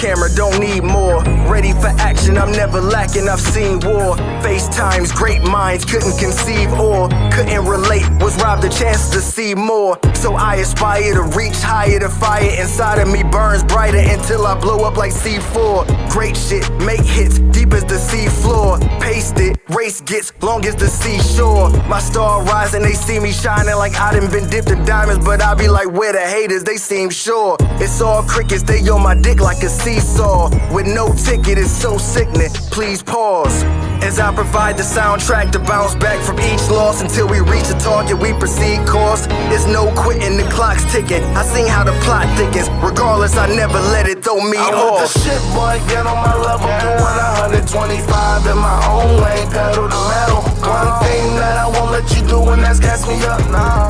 camera, don't need more. Ready for action, I'm never lacking, I've seen war. FaceTimes, great minds couldn't conceive or couldn't relate, was robbed a chance to see more. So I aspire to reach higher, the fire inside of me burns brighter until I blow up like C4. Great shit, make hits, deep as the sea floor. Paste it, race gets long as the seashore. My star rising, they see me shining like I done been dipped in diamonds, but I be like, where the haters, they seem sure. It's all crickets, they on my dick like a seesaw. With no ticket, it's so sickening, please pause. As I provide the soundtrack to bounce back from each loss until we reach the target, we proceed course. There's no quitting, the clock's ticking. I seen how the plot thickens. Regardless, I never let it throw me off. I want the shit, boy, get on my level. Doing 125 in my own lane, pedal to metal. One thing that I won't let you do, and that's gas me up.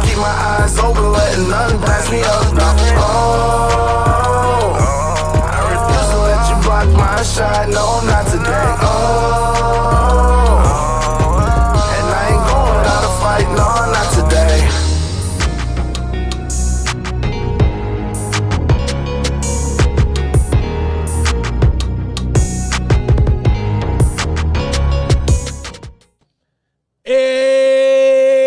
Keep my eyes open, letting nothing pass me up. Oh, I refuse to let you block my shot. No, not today. And I ain't going without a fight. No, not today. Hey,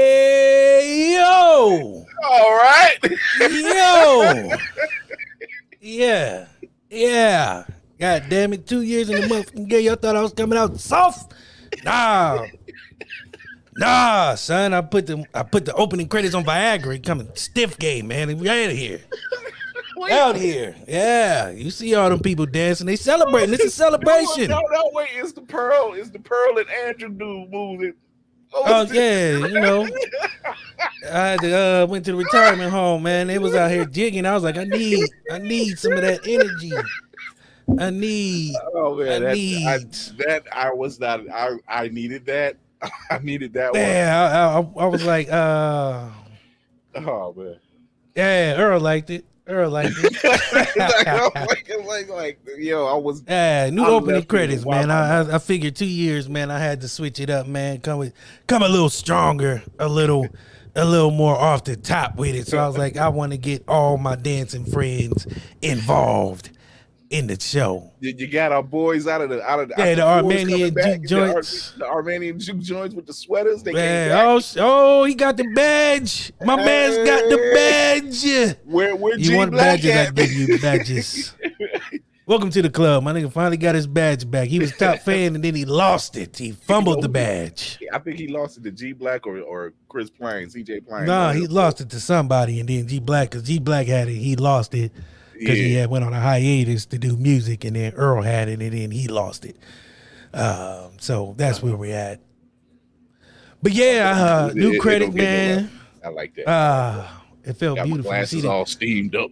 yo. All right. Yo. Yeah. God damn it, 2 years in the motherfucking game. Y'all thought I was coming out soft? Nah, son. I put the opening credits on Viagra. Coming stiff game, man. We out of here. Out here. Yeah. You see all them people dancing. They celebrating. It's a celebration. No, wait. It's the Pearl and Andrew dude moving. Oh yeah, you know. I had to went to the retirement home, man. They was out here jigging. I was like, I need some of that energy. I needed that. I needed that one. Yeah, I was like, oh man. Yeah, Earl liked it. like, yo, I was. New opening credits, man. I figured 2 years, man. I had to switch it up, man. Come a little stronger, a little more off the top with it. So I was like, I want to get all my dancing friends involved in the show. You got our boys out of the the Armenian juke joints. The Armenian juke joints with the sweaters. They came back. Oh, he got the badge. My man's got the badge. Where you want badges? I give you badges. Welcome to the club. My nigga finally got his badge back. He was top fan and then he lost it. He fumbled the badge. I think he lost it to G Black or Chris Plain, CJ Plain. Nah, he lost it to somebody and then G Black, because G Black had it, he lost it. Because he had went on a hiatus to do music, and then Earl had it, and then he lost it. So that's where we're at. But yeah, new credit, man. I like that. It felt got beautiful. My glasses all steamed up.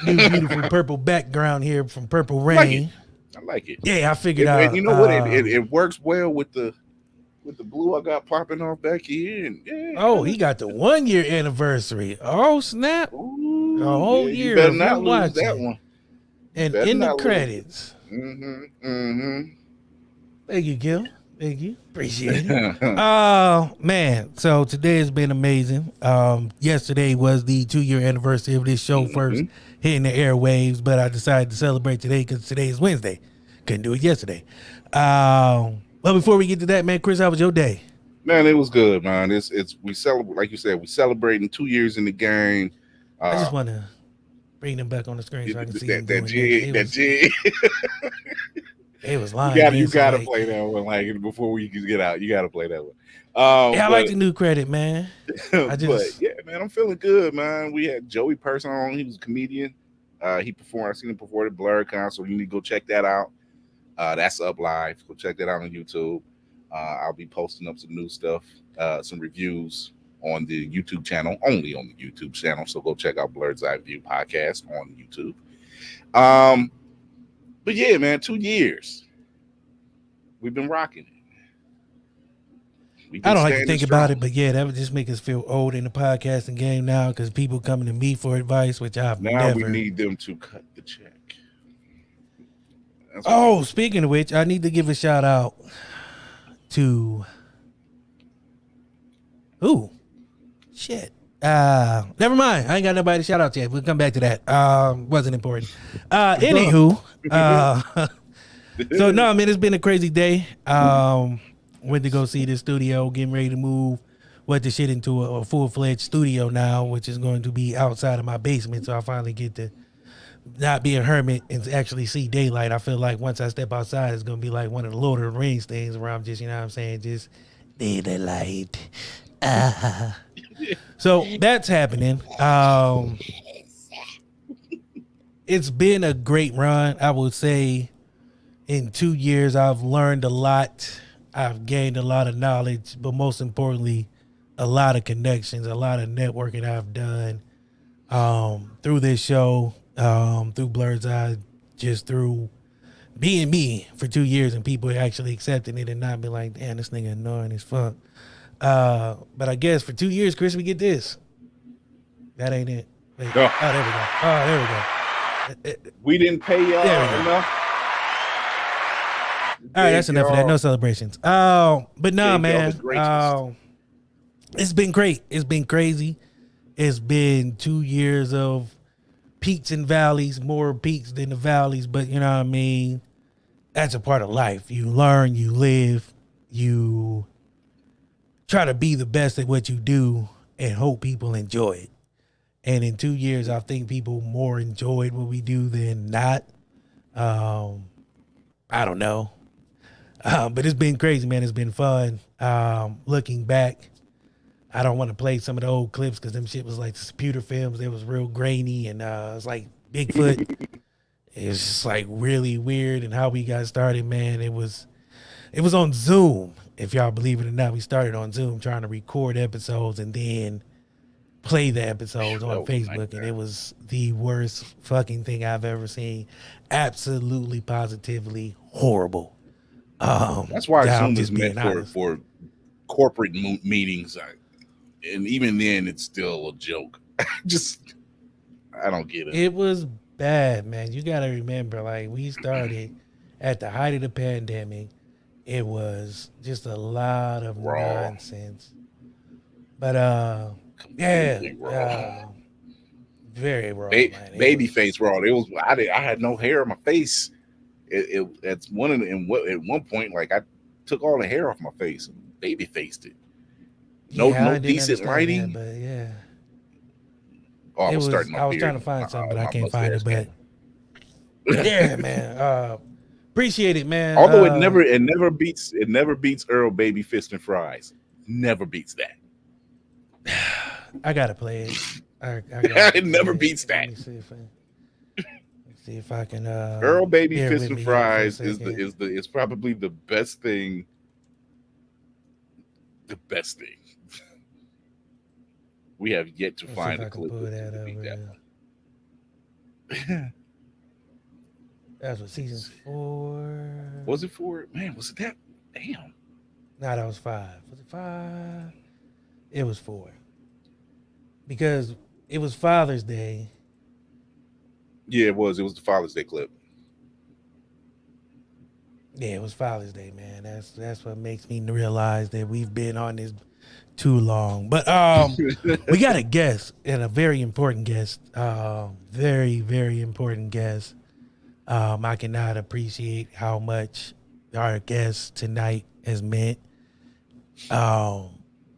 New beautiful purple background here from Purple Rain. I like it. Yeah, I figured out. You know what? It works well with the blue I got popping off back here. And, he got the 1 year anniversary. Oh snap! Ooh, a whole year. You better not lose that one. And in the credits. Thank you, Gil. Thank you. Appreciate it. Oh, man. So today has been amazing. Yesterday was the 2 year anniversary of this show first hitting the airwaves, but I decided to celebrate today because today is Wednesday. Couldn't do it yesterday. But before we get to that, man, Chris, how was your day? Man, it was good, man. We celebrate, like you said, we celebrating 2 years in the game. I just want to bring them back on the screen so I can see that jig. It was lying. You gotta play that one, like before we can get out. You gotta play that one. I like the new credit, man. But yeah, man, I'm feeling good, man. We had Joey Person on. He was a comedian. He performed. I seen him perform at BlerdCon, so you need to go check that out. That's up live. Go check that out on YouTube. I'll be posting up some new stuff, some reviews on the YouTube channel, only on the YouTube channel. So go check out Blerd's Eye View podcast on YouTube. But yeah, man, 2 years. We've been rocking it. I don't like to think about it, but yeah, that would just make us feel old in the podcasting game now because people coming to me for advice, which I've never. Now we need them to cut the check. Speaking of which, I need to give a shout out to Never mind. I ain't got nobody to shout out yet. We'll come back to that. Wasn't important. Anywho, so no, man, it's been a crazy day. Went to go see the studio, getting ready to move what the shit into a full-fledged studio now, which is going to be outside of my basement. So I finally get to not be a hermit and actually see daylight. I feel like once I step outside, it's going to be like one of the Lord of the Rings things where I'm just, you know what I'm saying, just daylight. So that's happening. It's been a great run. I would say in 2 years, I've learned a lot. I've gained a lot of knowledge, but most importantly, a lot of connections, a lot of networking I've done through this show, through Blurred's Eye, just through being me for 2 years and people actually accepting it and not be like, damn, this nigga annoying as fuck. But I guess for 2 years, Chris, we get this. That ain't it. Wait. No. Oh, there we go. Oh, there we go. We didn't pay y'all There we go. enough. All right, that's enough of that. No celebrations. But no, Gave y'all man. the greatest. It's been great. It's been crazy. It's been 2 years of peaks and valleys, more peaks than the valleys. But you know what I mean? That's a part of life. You learn, you live, you try to be the best at what you do and hope people enjoy it. And in 2 years, I think people more enjoyed what we do than not. I don't know. But it's been crazy, man. It's been fun. Looking back, I don't want to play some of the old clips because them shit was like the computer films. It was real grainy and it was like Bigfoot. It was just like really weird. And how we got started, man, it was on Zoom. If y'all believe it or not, we started on Zoom trying to record episodes and then play the episodes on Facebook. And it was the worst fucking thing I've ever seen. Absolutely, positively horrible. That's why I'm Zoom just is meant being honest. for corporate meetings, and even then, it's still a joke. I don't get it. It was bad, man. You got to remember, like, we started at the height of the pandemic. It was just a lot of Raw. nonsense. But, Completely raw. very raw, man. It Baby was- face raw. It was. I had no hair on my face. That's one of the, at one point, like I took all the hair off my face and baby faced it. No Yeah, I didn't decent understand lighting. that, but yeah. Oh, I It was was- starting. I was trying to find something, but I can't find it. mustache But yeah, man. Appreciate it, man. Although it never beats Earl Baby Fist and Fries. Never beats that. I gotta play it. I gotta It never play beats Let me that. see if I can. Earl Baby bear Fist with and me here for a Fries second. is probably the best thing. The best thing. We have yet to Let's see find if a I can clip pull to that beat over that here. one. That's what season 4. Was it 4? Man, was it that? Damn. No, that was 5. Was it 5? It was 4. Because it was Father's Day. Yeah, it was. It was the Father's Day clip. Yeah, it was Father's Day, man. That's what makes me realize that we've been on this too long. But we got a guest, and a very important guest. Very, very important guest. I cannot appreciate how much our guest tonight has meant.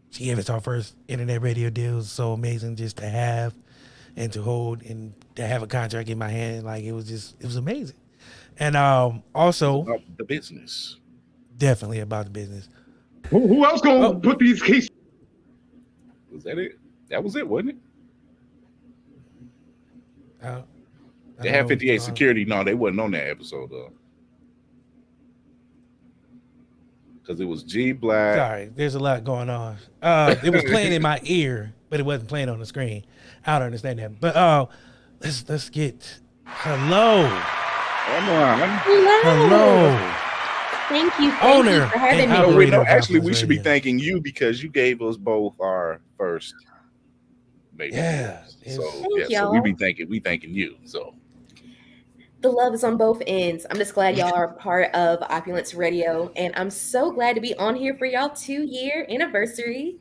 She gave us our first internet radio deal. It was so amazing just to have and to hold and to have a contract in my hand. Like it was amazing. And also About the business. definitely about the business. Who else gonna Oh. put these cases? Was that it? That was it, wasn't it? I They don't had know. 58 security. No, they wasn't on that episode though. Because it was G Black. Sorry, there's a lot going on. It was playing in my ear, but it wasn't playing on the screen. I don't understand that. But let's get hello. Come on. Hello. Thank you Owner for having and me. No, operator wait, no, of actually, we Households should be Radio. thanking you because you gave us both our first baby. Yeah, So Thank yeah, so y'all. we thanking you. So The love is on both ends. I'm just glad y'all are part of Opulence Radio, and I'm so glad to be on here for y'all 2-year anniversary.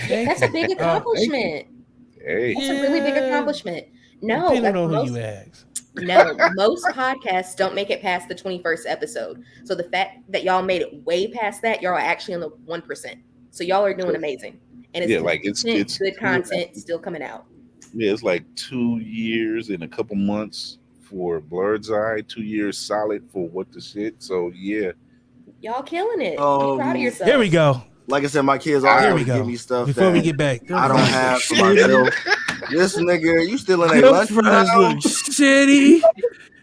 That's a big accomplishment. Hey, It's a really big accomplishment. No, Depending like on who most, you ask. no, most podcasts don't make it past the 21st episode. So the fact that y'all made it way past that, y'all are actually on the 1%. So y'all are doing amazing. And it's yeah, like consistent, good two- content still coming out. Yeah, it's like 2 years and a couple months for Blurred's Eye. 2 years solid for What the Shit. So yeah, Y'all killing it. Be proud of yourself. Here we go. Like I said, my kids Here always we go. give me stuff Before we that get back, I don't have for myself. This nigga, you still in a Your lunch fries now? look shitty.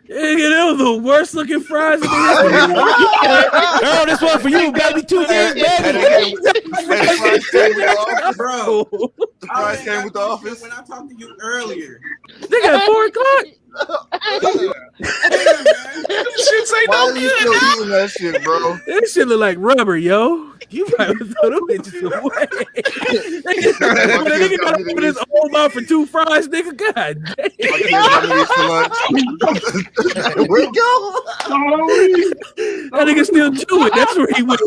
Nigga, those the worst looking fries in the history. Earl, this one for you, baby. 2 years, baby. The fries came with the office. Bro, The fries came with the office. when I talked to you earlier. Nigga, at 4 o'clock. shit ain't Why no are you still eating that shit, bro? This shit look like rubber, yo. You probably throw them bitches away. Nigga gotta open his old mouth for 2 fries, nigga. God damn. My kids want me to eat for lunch. Where you go? That nigga still chewing. That's where he went.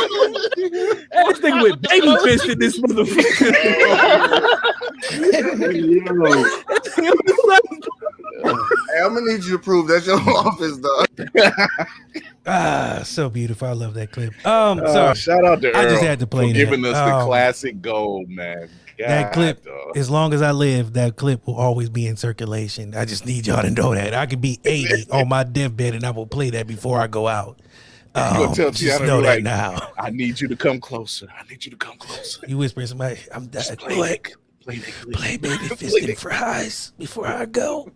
This nigga went baby fisted this motherfucker. Hey, I'm gonna need you to prove that's your office, dog. Ah, so beautiful. I love that clip. Sorry. shout out to Earl I just had to play for that. giving us the Um, classic gold, man. That God, clip, dog. as long as I live, that clip will always be in circulation. I just need y'all to know that. I could be 80 on my deathbed and I will play that before I go out. gonna tell Just Tiana, know that like, now. I need you to come closer. I need you to come closer. You whisper to somebody, I'm dying. Play Play baby fist and fries before I go.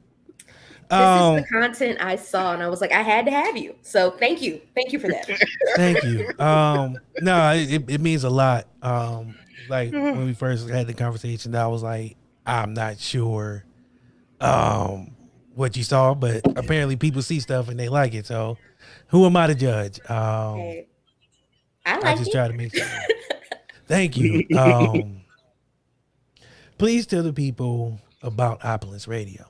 This is the content I saw, and I was like, I had to have you. So thank you. Thank you for that. Thank you. No, it means a lot. Like when we first had the conversation, I was like, I'm not sure what you saw, but apparently people see stuff and they like it. So who am I to judge? Hey, I I like just it. try to make sure. Thank you. Please tell the people about Opulence Radio.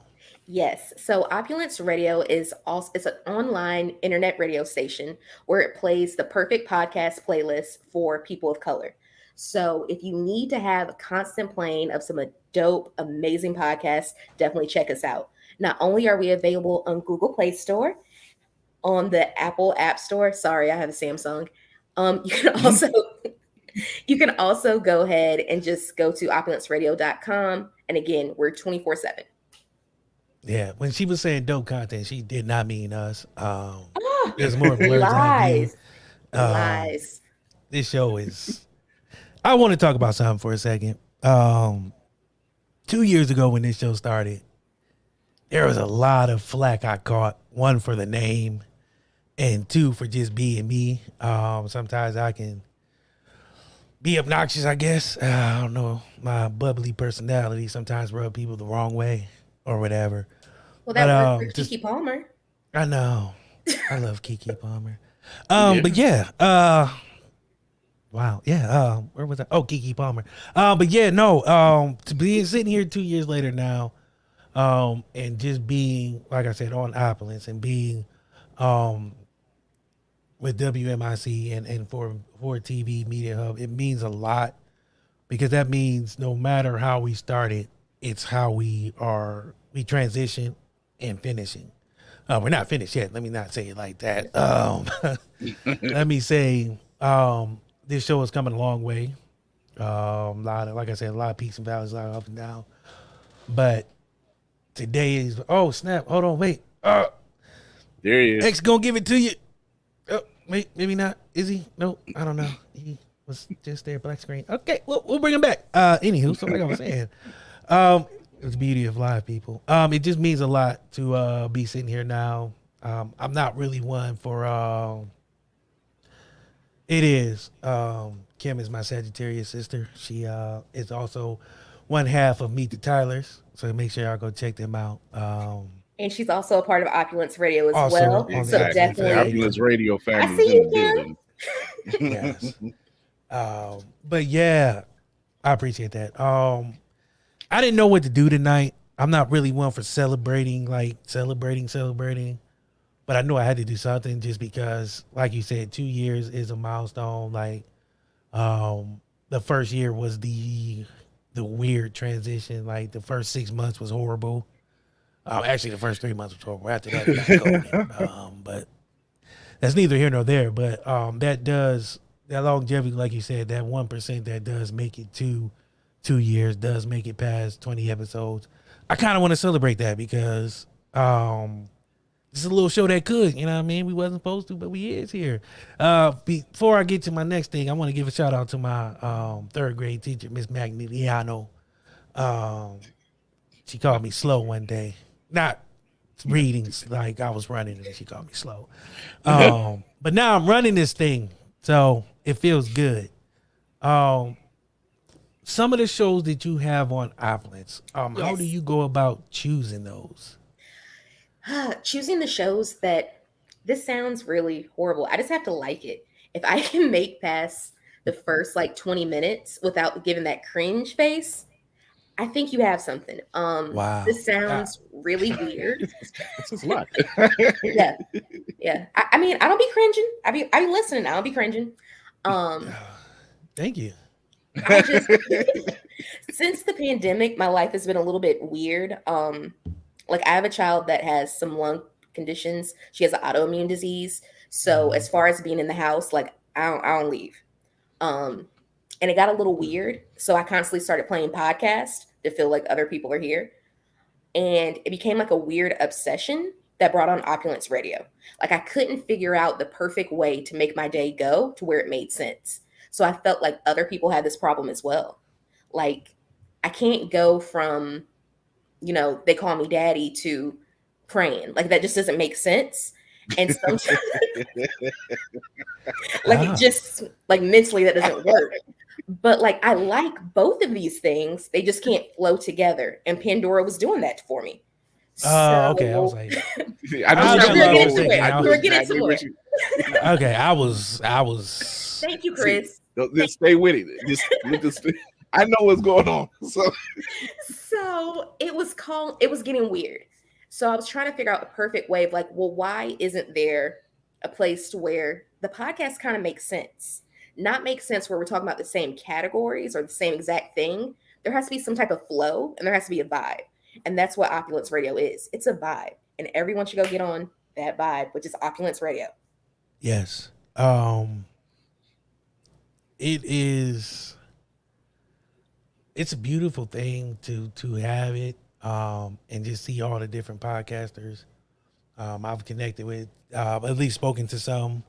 Yes. So Opulence Radio is also it's an online internet radio station where it plays the perfect podcast playlist for people of color. So if you need to have a constant playing of some dope, amazing podcasts, definitely check us out. Not only are we available on Google Play Store, on the Apple App Store. Sorry, I have a Samsung. You can also go ahead and just go to opulenceradio.com. And again, we're 24/7. Yeah, when she was saying dope content, she did not mean us. There's more blurs. Lies. Lies. This show is. I want to talk about something for a second. 2 years ago, when this show started, there was a lot of flack I caught. One for the name, and two for just being me. Sometimes I can be obnoxious, I guess. I don't know. My bubbly personality sometimes rub people the wrong way or whatever. Well, that But, worked for just- Keke Palmer. I know. I love Keke Palmer. Yeah. But yeah. Wow. Yeah. Where was I? Oh, Keke Palmer. But yeah, no. To be sitting here 2 years later now, and just being, like I said, on Opulence and being with WMIC and for TV Media Hub, it means a lot, because that means no matter how we started, it's how we transition and finishing. We're not finished yet. Let me not say it like that. Let me say this show is coming a long way. Like I said, a lot of peaks and valleys, a lot of up and down. But today is, oh snap! Hold on, wait. There he is. X gonna give it to you. Oh, wait, maybe not. Is he? No, I don't know. He was just there, black screen. Okay, we'll bring him back. Anywho, so like I was saying, it's the beauty of live, people. It just means a lot to be sitting here now. I'm not really one for. It is. Kim is my Sagittarius sister. She is also one half of Meet the Tylers. So make sure y'all go check them out. And she's also a part of Opulence Radio as Also well. on So the definitely. Opulence Radio family I is see in the you, building. Yes. But yeah, I appreciate that. I didn't know what to do tonight. I'm not really one for celebrating. But but I knew I had to do something just because, like you said, 2 years is a milestone. Like, the first year was the weird transition. Like the first 6 months was horrible. Actually, the first 3 months was horrible. After that, we got golden. But that's neither here nor there. But that longevity, like you said, that 1% that does make it to 2 years, does make it past 20 episodes. I kind of want to celebrate that because it's a little show that could, you know what I mean? We wasn't supposed to, but we is here. Before I get to my next thing, I want to give a shout out to my third grade teacher, Miss Magniliano. She called me slow one day. Not reading, like I was running and she called me slow. But now I'm running this thing, so it feels good. Some of the shows that you have on Opulence, how do you go about choosing those? Choosing the shows that, this sounds really horrible. I just have to like it. If I can make past the first like 20 minutes without giving that cringe face, I think you have something. Wow. This sounds really weird. This is luck. Yeah. I mean, I don't be cringing. I be listening. I don't be cringing. Thank you. I just, since the pandemic, my life has been a little bit weird. Like I have a child that has some lung conditions. She has an autoimmune disease. So as far as being in the house, like I don't leave. And it got a little weird. So I constantly started playing podcasts to feel like other people are here. And it became like a weird obsession that brought on Opulence Radio. Like I couldn't figure out the perfect way to make my day go to where it made sense. So I felt like other people had this problem as well. Like I can't go from, they call me daddy to praying. Like that just doesn't make sense. And sometimes it just like mentally that doesn't work. But like I like both of these things. They just can't flow together. And Pandora was doing that for me. Okay. I was like, okay. I was. Thank you, Chris. Just stay with it. Just I know what's going on. So it was getting weird. So I was trying to figure out a perfect way of like, well, why isn't there a place to where the podcast kind of makes sense? Not make sense where we're talking about the same categories or the same exact thing. There has to be some type of flow and there has to be a vibe. And that's what Opulence Radio is. It's a vibe. And everyone should go get on that vibe, which is Opulence Radio. Yes. It's a beautiful thing to have it and just see all the different podcasters I've connected with, at least spoken to some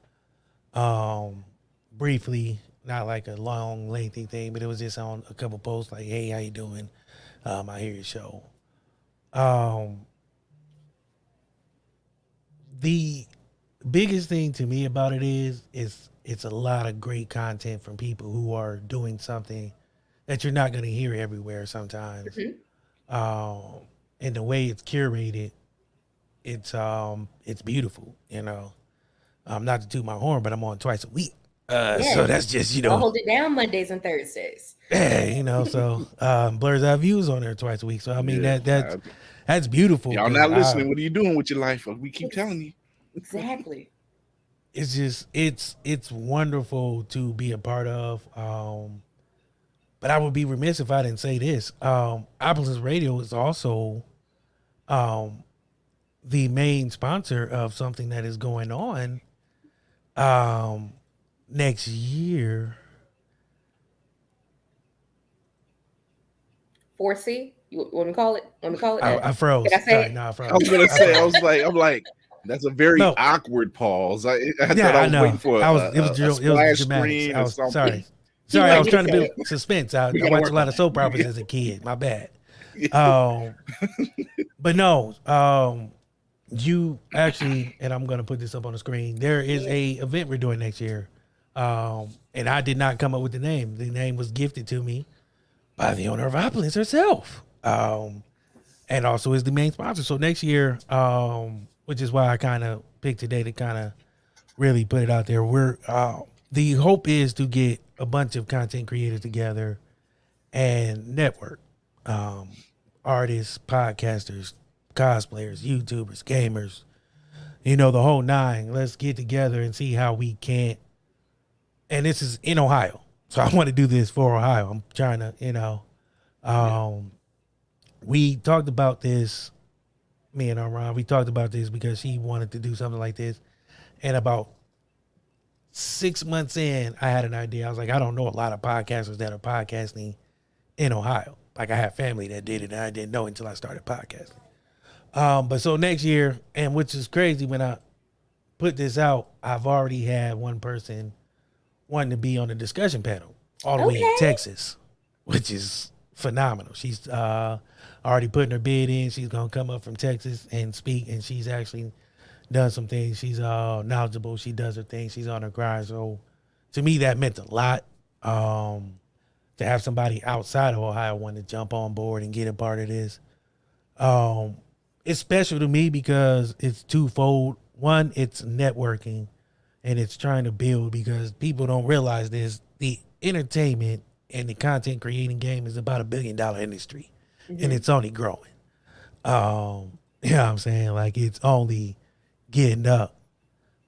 briefly, not like a long, lengthy thing, but it was just on a couple posts like, hey, how you doing? I hear your show. The biggest thing to me about it is it's a lot of great content from people who are doing something that you're not going to hear everywhere sometimes. Mm-hmm. And the way it's curated, it's beautiful, not to toot my horn, but I'm on twice a week. So that's just, I'll hold it down Mondays and Thursdays. Yeah, so Blur's Eye Views on there twice a week. So I mean that's beautiful. Y'all not listening. What are you doing with your life? We keep telling you. Exactly. It's just it's wonderful to be a part of. But I would be remiss if I didn't say this. Opulence Radio is also the main sponsor of something that is going on next year. 4C? You want me to call it? I froze. Did I say it? No, I froze. I was gonna say. I'm like. That's a very awkward pause. I know. Waiting for it was dramatic. I was sorry. I was trying to build suspense. I watched a lot of soap operas as a kid. My bad. But no, you actually, and I'm gonna put this up on the screen. There is a event we're doing next year, and I did not come up with the name. The name was gifted to me by the owner of Opulence herself, and also is the main sponsor. So next year, which is why I kind of picked today to kind of really put it out there. We're the hope is to get a bunch of content creators together and network artists, podcasters, cosplayers, YouTubers, gamers, the whole nine. Let's get together and see how we can. And this is in Ohio. So I want to do this for Ohio. I'm trying to, we talked about this, me and Ron, we talked about this because she wanted to do something like this. And about 6 months in, I had an idea. I was like, I don't know a lot of podcasters that are podcasting in Ohio. Like I have family that did it, and I didn't know until I started podcasting. But so next year, and which is crazy, when I put this out, I've already had one person wanting to be on the discussion panel all the way in Texas, which is phenomenal. She's already putting her bid in. She's going to come up from Texas and speak, and she's actually done some things. She's knowledgeable. She does her thing. She's on her grind. So to me, that meant a lot. To have somebody outside of Ohio want to jump on board and get a part of this. It's special to me because it's twofold. One, it's networking, and it's trying to build, because people don't realize this. The entertainment and the content creating game is about $1 billion industry, and it's only growing. You know what I'm saying? Like, it's only getting up.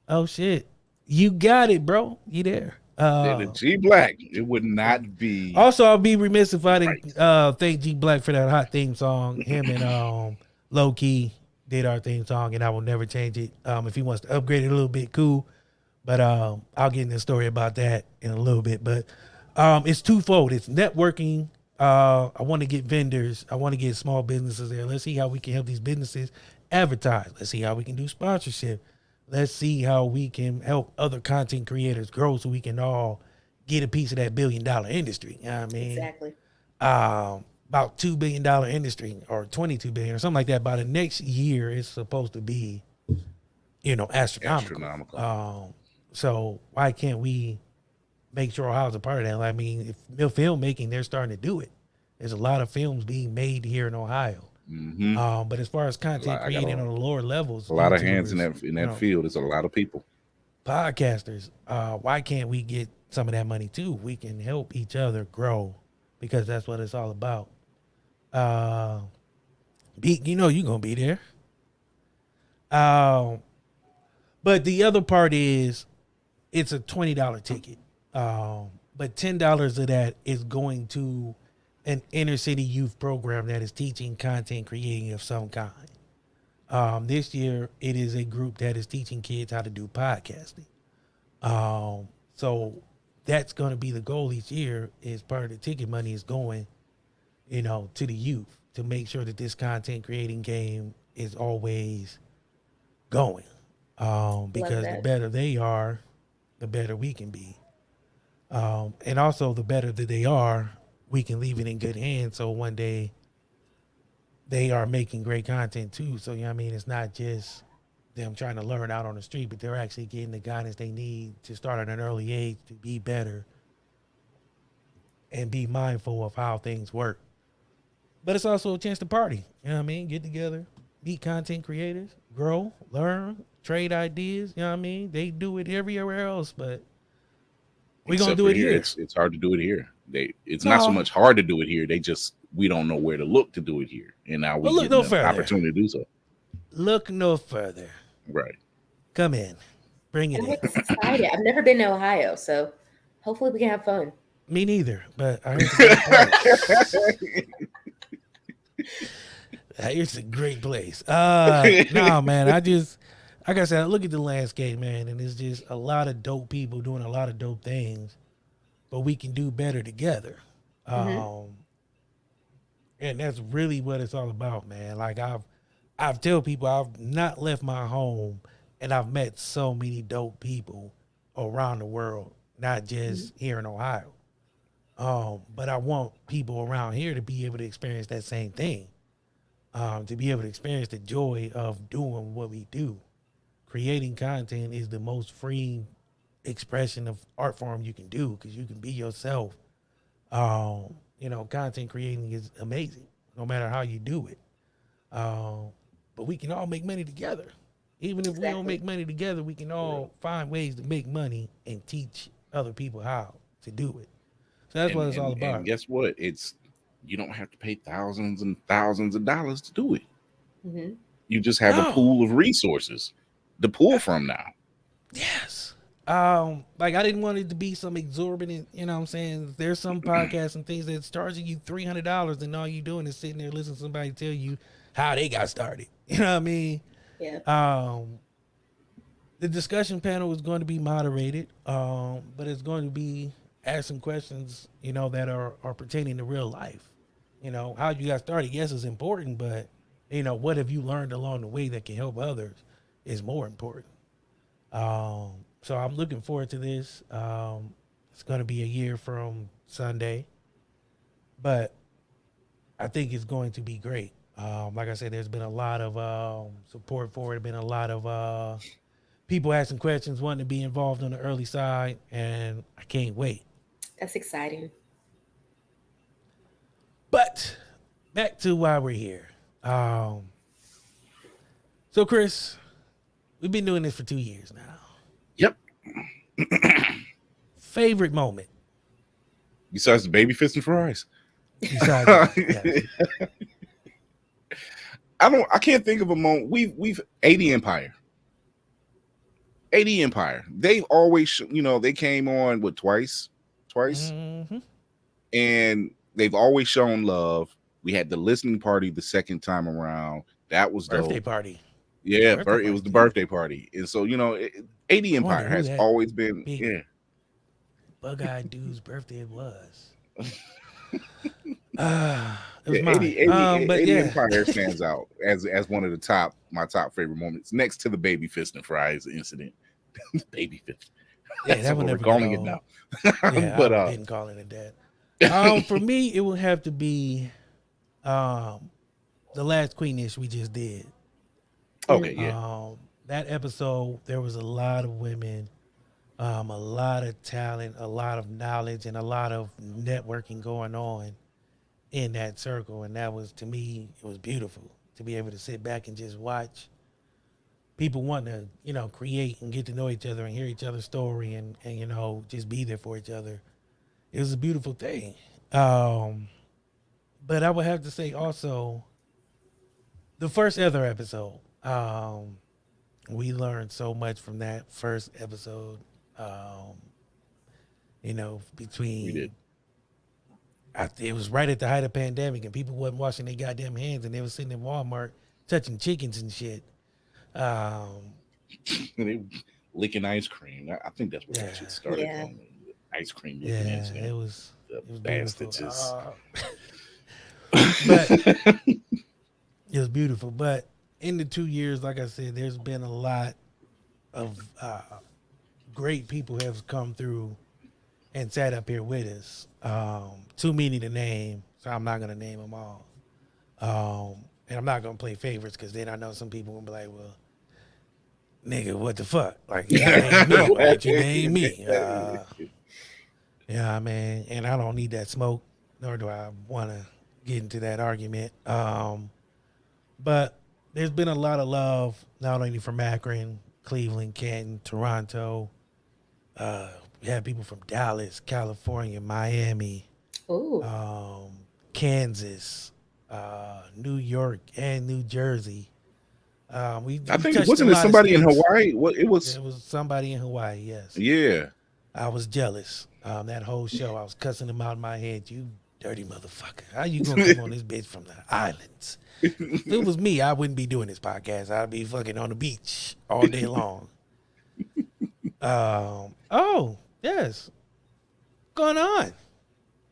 Oh shit, you got it, bro. You there? The G Black, it would not be. Also, I'll be remiss if I didn't thank G Black for that hot theme song. Him and Low Key did our theme song, and I will never change it. If he wants to upgrade it a little bit, cool. But I'll get into the story about that in a little bit. But it's twofold. It's networking. I want to get vendors. I want to get small businesses there. Let's see how we can help these businesses advertise. Let's see how we can do sponsorship. Let's see how we can help other content creators grow so we can all get a piece of that $1 billion industry. You know what I mean? Exactly. About $2 billion industry, or $22 billion or something like that. By the next year, it's supposed to be, astronomical. So why can't we make sure Ohio's a part of that? I mean, if filmmaking, they're starting to do it. There's a lot of films being made here in Ohio. Mm-hmm. But as far as content creating on the lower levels, a lot of hands in that field. There's a lot of people. Podcasters, why can't we get some of that money too? We can help each other grow, because that's what it's all about. You're gonna be there. But the other part is, it's a $20 ticket. But $10 of that is going to an inner city youth program that is teaching content creating of some kind. This year, it is a group that is teaching kids how to do podcasting. So that's going to be the goal each year. Is part of the ticket money is going, to the youth, to make sure that this content creating game is always going. Because the better they are, the better we can be. And also, the better that they are, we can leave it in good hands. So one day they are making great content too. So, it's not just them trying to learn out on the street, but they're actually getting the guidance they need to start at an early age to be better and be mindful of how things work. But it's also a chance to party. Get together, meet content creators, grow, learn, trade ideas. They do it everywhere else, but we're going to do it here. It's hard to do it here. It's not so much hard to do it here. We don't know where to look to do it here. And now we get the opportunity to do so. Look no further. Right. Come in. Bring it in. I'm excited. I've never been to Ohio, so hopefully we can have fun. Me neither, but I heard it's a great place. No, man, like I said, I look at the landscape, man, and it's just a lot of dope people doing a lot of dope things, but we can do better together. And that's really what it's all about, man. Like I've told people I've not left my home, and I've met so many dope people around the world, not just here in Ohio. But I want people around here to be able to experience that same thing, to be able to experience the joy of doing what we do. Creating content is the most free expression of art form you can do, because you can be yourself. Content creating is amazing, no matter how you do it. But we can all make money together. Even if we don't make money together, we can all find ways to make money and teach other people how to do it. So that's what it's all about. And guess what? You don't have to pay thousands and thousands of dollars to do it. You just have a pool of resources. to pull from now. Yes. Like I didn't want it to be some exorbitant, you know what I'm saying? There's some podcasts and things that's charging you $300 and all you doing is sitting there listening to somebody tell you how they got started. You know what I mean? Yeah. The discussion panel is going to be moderated, but it's going to be asking questions, you know, that are pertaining to real life. You know, how you got started, yes, is important, but you know, what have you learned along the way that can help others is more important. So I'm looking forward to this. It's going to be a year from Sunday, but I think it's going to be great. Like I said, there's been a lot of support for it. Been a lot of people asking questions, wanting to be involved on the early side, and I can't wait. That's exciting. But back to why we're here. So Chris, we've been doing this for 2 years now. Yep. Favorite moment? Besides the baby fist and fries. Besides, yes. I can't think of a moment. We've 80 Empire. 80 Empire. They've always, they came on twice, Mm-hmm. and they've always shown love. We had the listening party the second time around. That was Birthday dope. party. Yeah, Birthday it was the party. birthday party, and so 80 Empire has always been Bug-eyed dude's birthday it was. It was 80 mine. But 80 Empire stands out as one of my top favorite moments, next to the baby fist and fries incident. Baby fist. Yeah, That's that what one we're never calling got it now. Yeah, But I didn't call it that. For me, it would have to be the last Queenish we just did. Okay, yeah. That episode, there was a lot of women, a lot of talent, a lot of knowledge, and a lot of networking going on in that circle. And that was, to me, it was beautiful to be able to sit back and just watch people want to, create and get to know each other and hear each other's story and just be there for each other. It was a beautiful thing. But I would have to say also the first ever episode. We learned so much from that first episode. Between We did. It was right at the height of pandemic and people wasn't washing their goddamn hands and they were sitting in Walmart touching chickens and shit. They ling ice cream. I think that's where that shit started. Yeah. From. Ice cream. Yeah, it was bastards. beautiful. But it was beautiful. But in the 2 years, like I said, there's been a lot of great people have come through and sat up here with us. Too many to name, so I'm not gonna name them all. And I'm not gonna play favorites because then I know some people will be like, "Well, nigga, what the fuck? Like, you name me, why didn't you name me?" Yeah, man, and I don't need that smoke, nor do I want to get into that argument. But there's been a lot of love, not only from Akron, Cleveland, Canton, Toronto. We had people from Dallas, California, Miami, Ooh. Kansas, New York, and New Jersey. I think wasn't it somebody in Hawaii? It was somebody in Hawaii. Yes. Yeah. I was jealous. That whole show, I was cussing them out in my head. You dirty motherfucker! How you gonna come on this bitch from the islands? If it was me, I wouldn't be doing this podcast. I'd be fucking on the beach all day long. Oh yes, what's going on,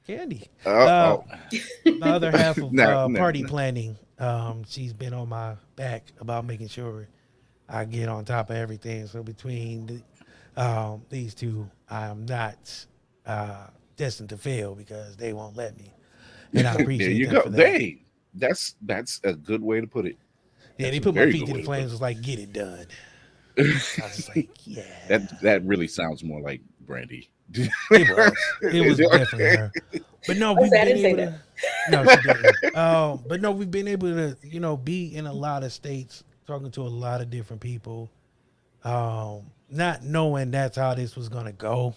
Candy? My other half of party planning. She's been on my back about making sure I get on top of everything. So between these two, I am not destined to fail because they won't let me. And I appreciate there you them go. for that. That's a good way to put it. Yeah, That's they a put my very feet good to way the to flames. put Was like, get it done. I was like, yeah. That really sounds more like Brandy. It was definitely her. But no, we've been able to. No, she didn't. But no, we've been able to, be in a lot of states, talking to a lot of different people, not knowing that's how this was gonna go.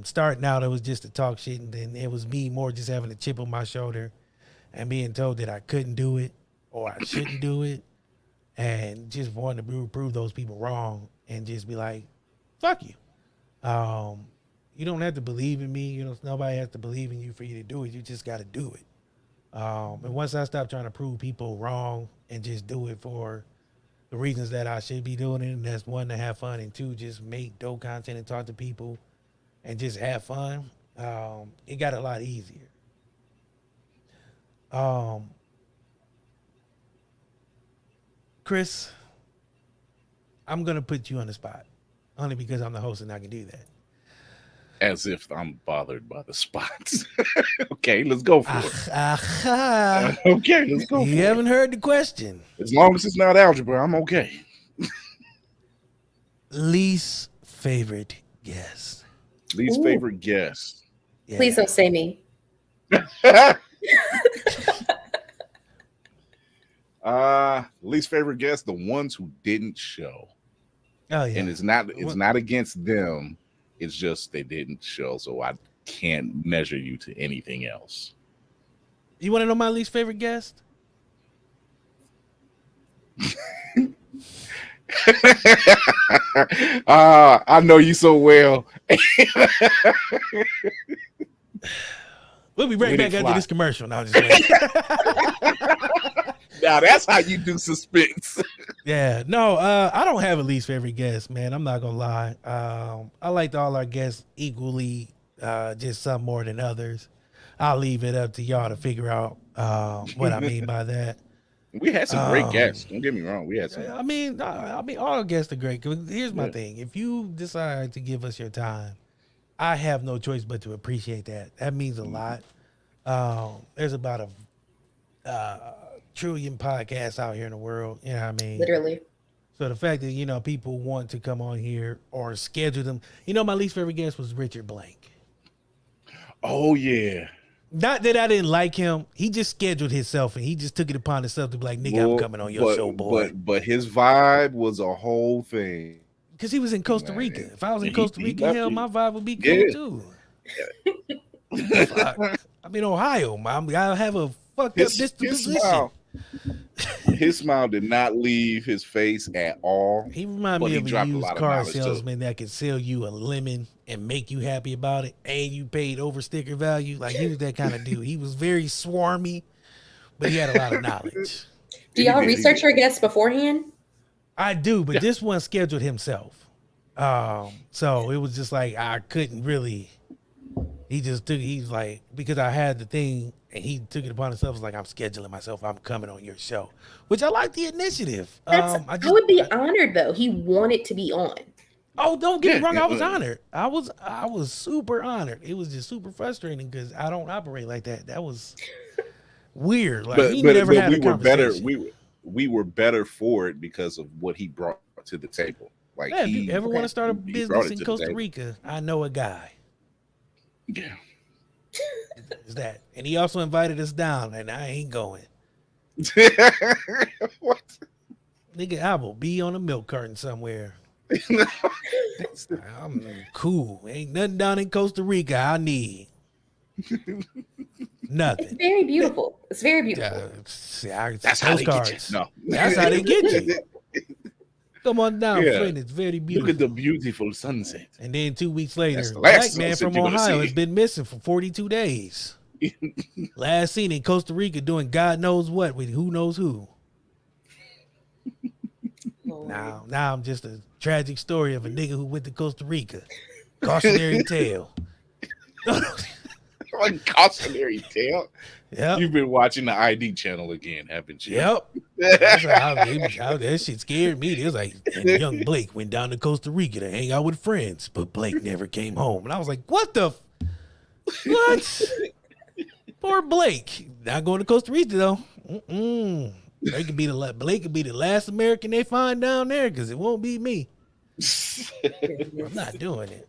Starting out, it was just to talk shit, and then it was me more just having a chip on my shoulder and being told that I couldn't do it or I shouldn't do it. and just wanting to prove those people wrong and just be like, fuck you. You don't have to believe in me. Nobody has to believe in you for you to do it. You just got to do it. And once I stop trying to prove people wrong and just do it for the reasons that I should be doing it, and that's one, to have fun, and two, just make dope content and talk to people and just have fun, it got a lot easier. Chris, I'm going to put you on the spot only because I'm the host and I can do that. As if I'm bothered by the spots. Okay, let's go for it. Okay, let's go for it. You haven't heard the question. As long as it's not algebra, I'm okay. Least favorite guest. Least favorite guest. Yeah. Please don't say me. Least favorite guest, the ones who didn't show. Oh yeah. And it's not against them. It's just they didn't show, so I can't measure you to anything else. You want to know my least favorite guest? I know you so well. We'll be right back after this commercial. Now, just wait. Now that's how you do suspense. Yeah, no, I don't have a least favorite guest, man. I'm not gonna lie. I liked all our guests equally, just some more than others. I'll leave it up to y'all to figure out what I mean by that. We had some great guests. Don't get me wrong. We had some. I mean, all guests are great. Here's my thing: if you decide to give us your time, I have no choice but to appreciate that. That means a lot. There's about a trillion podcasts out here in the world. You know what I mean? Literally. So the fact that, people want to come on here or schedule them. My least favorite guest was Richard Blank. Oh, yeah. Not that I didn't like him. He just scheduled himself and he just took it upon himself to be like, nigga, I'm coming on your show, boy. But his vibe was a whole thing. Because he was in Costa Rica. If I was in Costa Rica, hell, my vibe would be cool too. Fuck. I'm in Ohio, Mom. I have a fucked up disposition. His smile did not leave his face at all. He reminded me of a used car salesman that could sell you a lemon and make you happy about it, and you paid over sticker value. Like, he was that kind of dude. He was very swarmy, but he had a lot of knowledge. Do y'all research your guests beforehand? I do, but this one scheduled himself. So it was just like I couldn't really. He's like, because I had the thing and he took it upon himself. It was like, I'm scheduling myself. I'm coming on your show, which I like the initiative. I would be honored though. He wanted to be on. Oh, don't get me wrong. I was honored. I was super honored. It was just super frustrating because I don't operate like that. That was weird. Like, but had we were better. We were better for it because of what he brought to the table. Like, if you ever want to start a business in Costa Rica, I know a guy. Yeah. Is that. And he also invited us down, and I ain't going. What? Nigga, I will be on a milk carton somewhere. I'm cool. Ain't nothing down in Costa Rica I need. Nothing. It's very beautiful. It's very beautiful. That's how they get you. No. That's how they get you. Come on down, friend. It's very beautiful. Look at the beautiful sunset. And then 2 weeks later, black man from Ohio has been missing for 42 days. Last seen in Costa Rica doing God knows what with who knows who. Now I'm just a tragic story of a nigga who went to Costa Rica. Cautionary tale. Cautionary tale. Yep. You've been watching the ID channel again, haven't you? Yep. That shit scared me. It was like, young Blake went down to Costa Rica to hang out with friends, but Blake never came home. And I was like, what? Poor Blake. Not going to Costa Rica though. Blake could be the last American they find down there because it won't be me. I'm not doing it.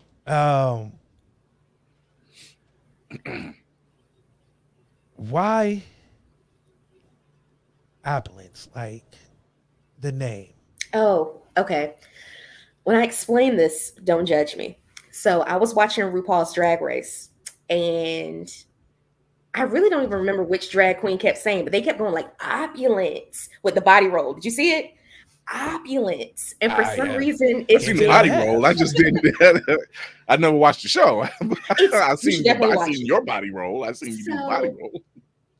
Why Opulence? Like the name. Oh, okay. When I explain this, don't judge me. So I was watching RuPaul's Drag Race, and I really don't even remember which drag queen kept saying, but they kept going like opulence with the body roll. Did you see it? Opulence, and for Ah, some yeah. reason, I it's seen still the body have. roll. I just didn't. I never watched the show. I You seen should definitely watch seen it. your body roll. I seen you do the body So roll.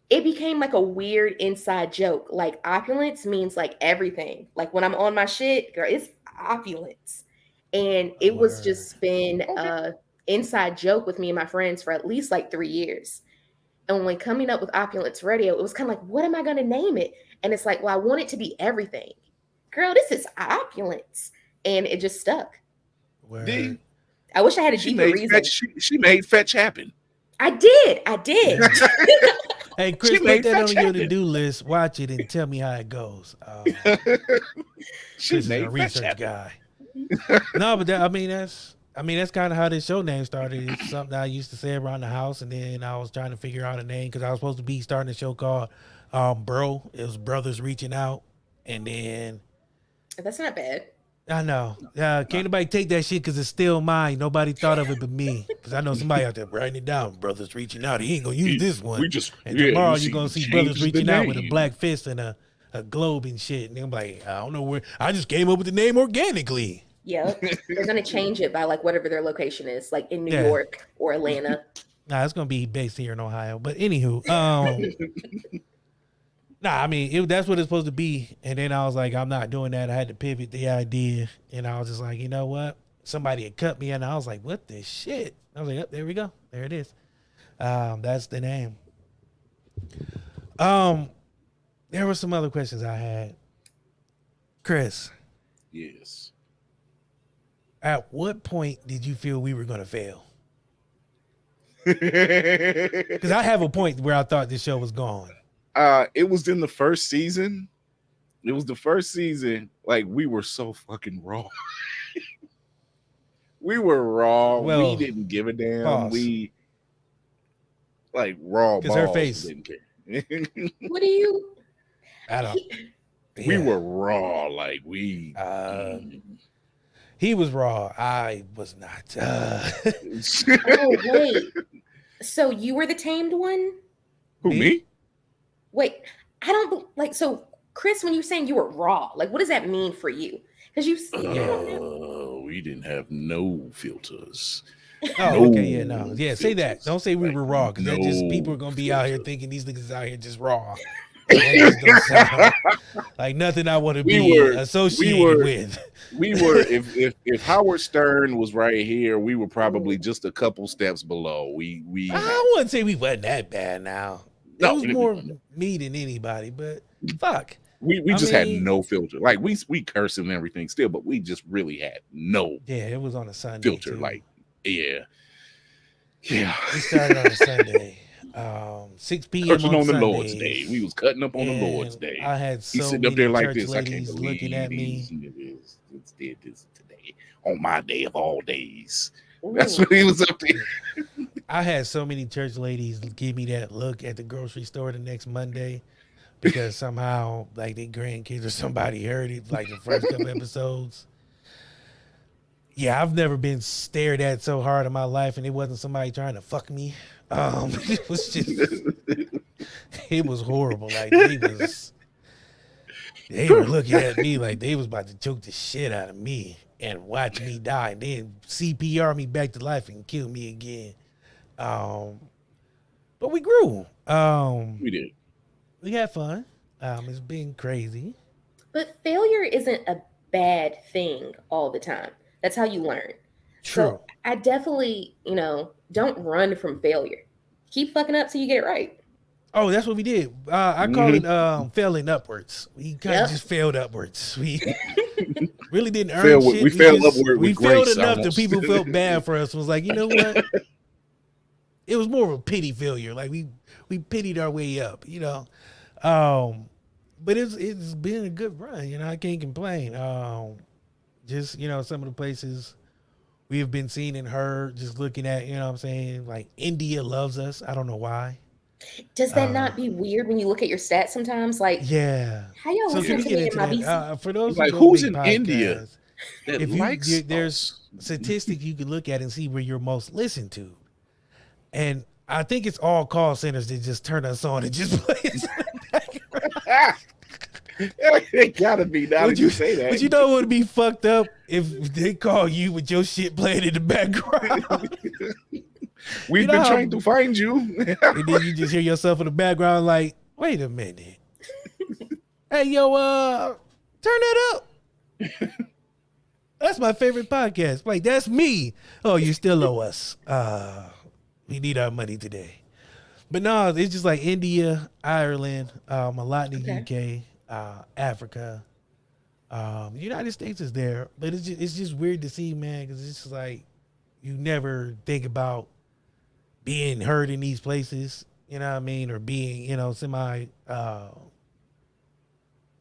it became like a weird inside joke. Like opulence means like everything. Like when I'm on my shit, girl, it's opulence. And it was Word. just been a inside joke with me and my friends for at least like 3 years. And when coming up with Opulence Radio, it was kind of like, what am I going to name it? And it's like, well, I want it to be everything. Girl, this is opulence. And it just stuck. Word. I wish I had a She deeper made reason. fetch. She made fetch happen. I did. Hey, Chris, She put made that on fetch your happen. to-do list. Watch it and tell me how it goes. She Chris is made a fetch research happen. guy. No, but that's kind of how this show name started. It's something I used to say around the house, and then I was trying to figure out a name because I was supposed to be starting a show called Bro. It was brothers reaching out, and then That's not bad. I know. Can't nobody take that shit because it's still mine. Nobody thought of it but me. Because I know somebody out there writing it down. Brothers reaching out. He ain't going to use this one. We just And yeah, tomorrow you you're going to see change brothers the reaching out with a name. black fist and a globe and shit. And I'm like, I don't know where. I just came up with the name organically. Yeah. They're going to change it by like whatever their location is, like in New Yeah. York or Atlanta. Nah, it's going to be based here in Ohio. But anywho, nah, I mean, that's what it's supposed to be. And then I was like, I'm not doing that. I had to pivot the idea. And I was just like, you know what? Somebody had cut me and I was like, what the shit? I was like, oh, there we go. There it is. That's the name. There were some other questions I had. Chris, Yes. at what point did you feel we were going to fail? It Because I have a point where I thought this show was gone. was in the first season. It was the first season. Like we were so fucking raw. We were raw. Well, we didn't give a damn. pause. We like raw. 'Cause her balls face. didn't care. What do you? I don't. We Yeah. were raw. Like we. He was raw. I was not. Oh, wait. So you were the tamed one? Who me? Wait, I don't like. So, Chris, when you're saying you were raw, like, what does that mean for you? Because We didn't have no filters. Oh, okay, yeah, no, yeah. Say that. filters. Don't say we Like, were raw, because that just no people are gonna be out here filter. thinking these niggas out here just raw. That just don't sound like nothing I want to We be were- associated we were- with. We were if Howard Stern was right here, we were probably just a couple steps below. We I wouldn't say we wasn't that bad. Now it No, was no, more no. me than anybody, but fuck. we I just mean- had no filter. Like we cursed and everything still, but we just really had no Yeah, it was on a Sunday. filter. too. Like yeah. We started on a Sunday, 6 p.m. Cursing on the Sundays. Lord's Day. We was cutting up on the Lord's And Day. I had He's so sitting many up there like church this. I can't ladies believe looking at me. these niggas did this today on my day of all days. Ooh. That's what he was up there. I had so many church ladies give me that look at the grocery store the next Monday because somehow like their grandkids or somebody heard it like the first couple episodes. Yeah, I've never been stared at so hard in my life, and it wasn't somebody trying to fuck me. It was just, it was horrible. Like they were looking at me like they was about to choke the shit out of me and watch me die, and then CPR me back to life and kill me again. But we grew. We did. We had fun. It's been crazy. But failure isn't a bad thing all the time. That's how you learn. True. So I definitely, don't run from failure. Keep fucking up till you get it right. Oh, that's what we did. I call it failing upwards. We kind of Yep. just failed upwards. We really didn't earn Failed with- shit. we failed just- upward We with failed grace enough that almost. people felt bad for us. Was like, you know what? It was more of a pity failure. Like we pitied our way up, But it's been a good run. I can't complain. Just some of the places we have been seen and heard. Just looking at, what I'm saying, like India loves us. I don't know why. Does that not be weird when you look at your stats sometimes? Like, Yeah. how y'all So listen can we to get me in into my that? BC? For those Like, who don't who's make in India podcasts, that if likes there's us? statistics you can look at and see where you're most listened to, and I think it's all call centers that just turn us on and just play us in the background. It gotta be now that you say that. But you know what would be fucked up if they call you with your shit playing in the background. We've You know been how- trying to find you. And then you just hear yourself in the background like, wait a minute. Hey, yo, turn that up. That's my favorite podcast. Like, that's me. Oh, you still owe us. We need our money today. But no, it's just like India, Ireland, a lot in the UK, Africa. United States is there. But it's just weird to see, man, because it's just like you never think about being heard in these places, you know what I mean? Or being, semi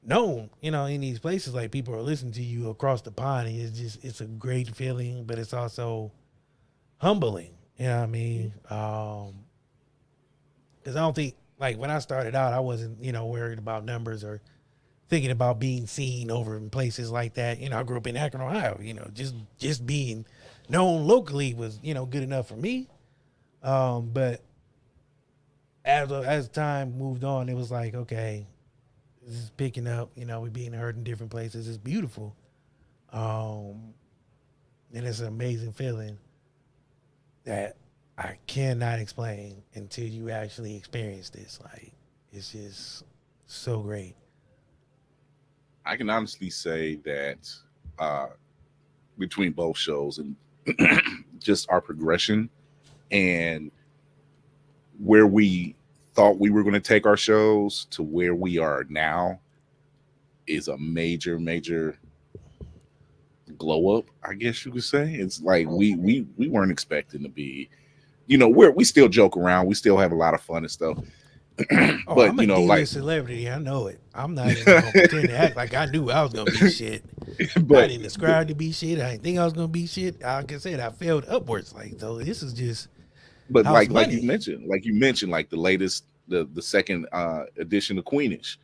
known, in these places. Like people are listening to you across the pond. And it's a great feeling, but it's also humbling, you know what I mean? Because I don't think, like when I started out, I wasn't, worried about numbers or thinking about being seen over in places like that. I grew up in Akron, Ohio, just being known locally was, good enough for me. But as time moved on, it was like, okay, this is picking up, we're being heard in different places. It's beautiful. And it's an amazing feeling that I cannot explain until you actually experience this. Like, it's just so great. I can honestly say that between both shows and just our progression and where we thought we were going to take our shows to where we are now is a major glow up, I guess you could say. It's like we weren't expecting to be, we still joke around, we still have a lot of fun and stuff. But I'm a D-list celebrity, I know it. I'm not even gonna pretend to act like I knew I was gonna be shit. But I didn't describe to be shit. I didn't think I was gonna be shit. Like I said, I failed upwards. Like, so this is just. But like you mentioned, like the latest, the second edition of Queenish,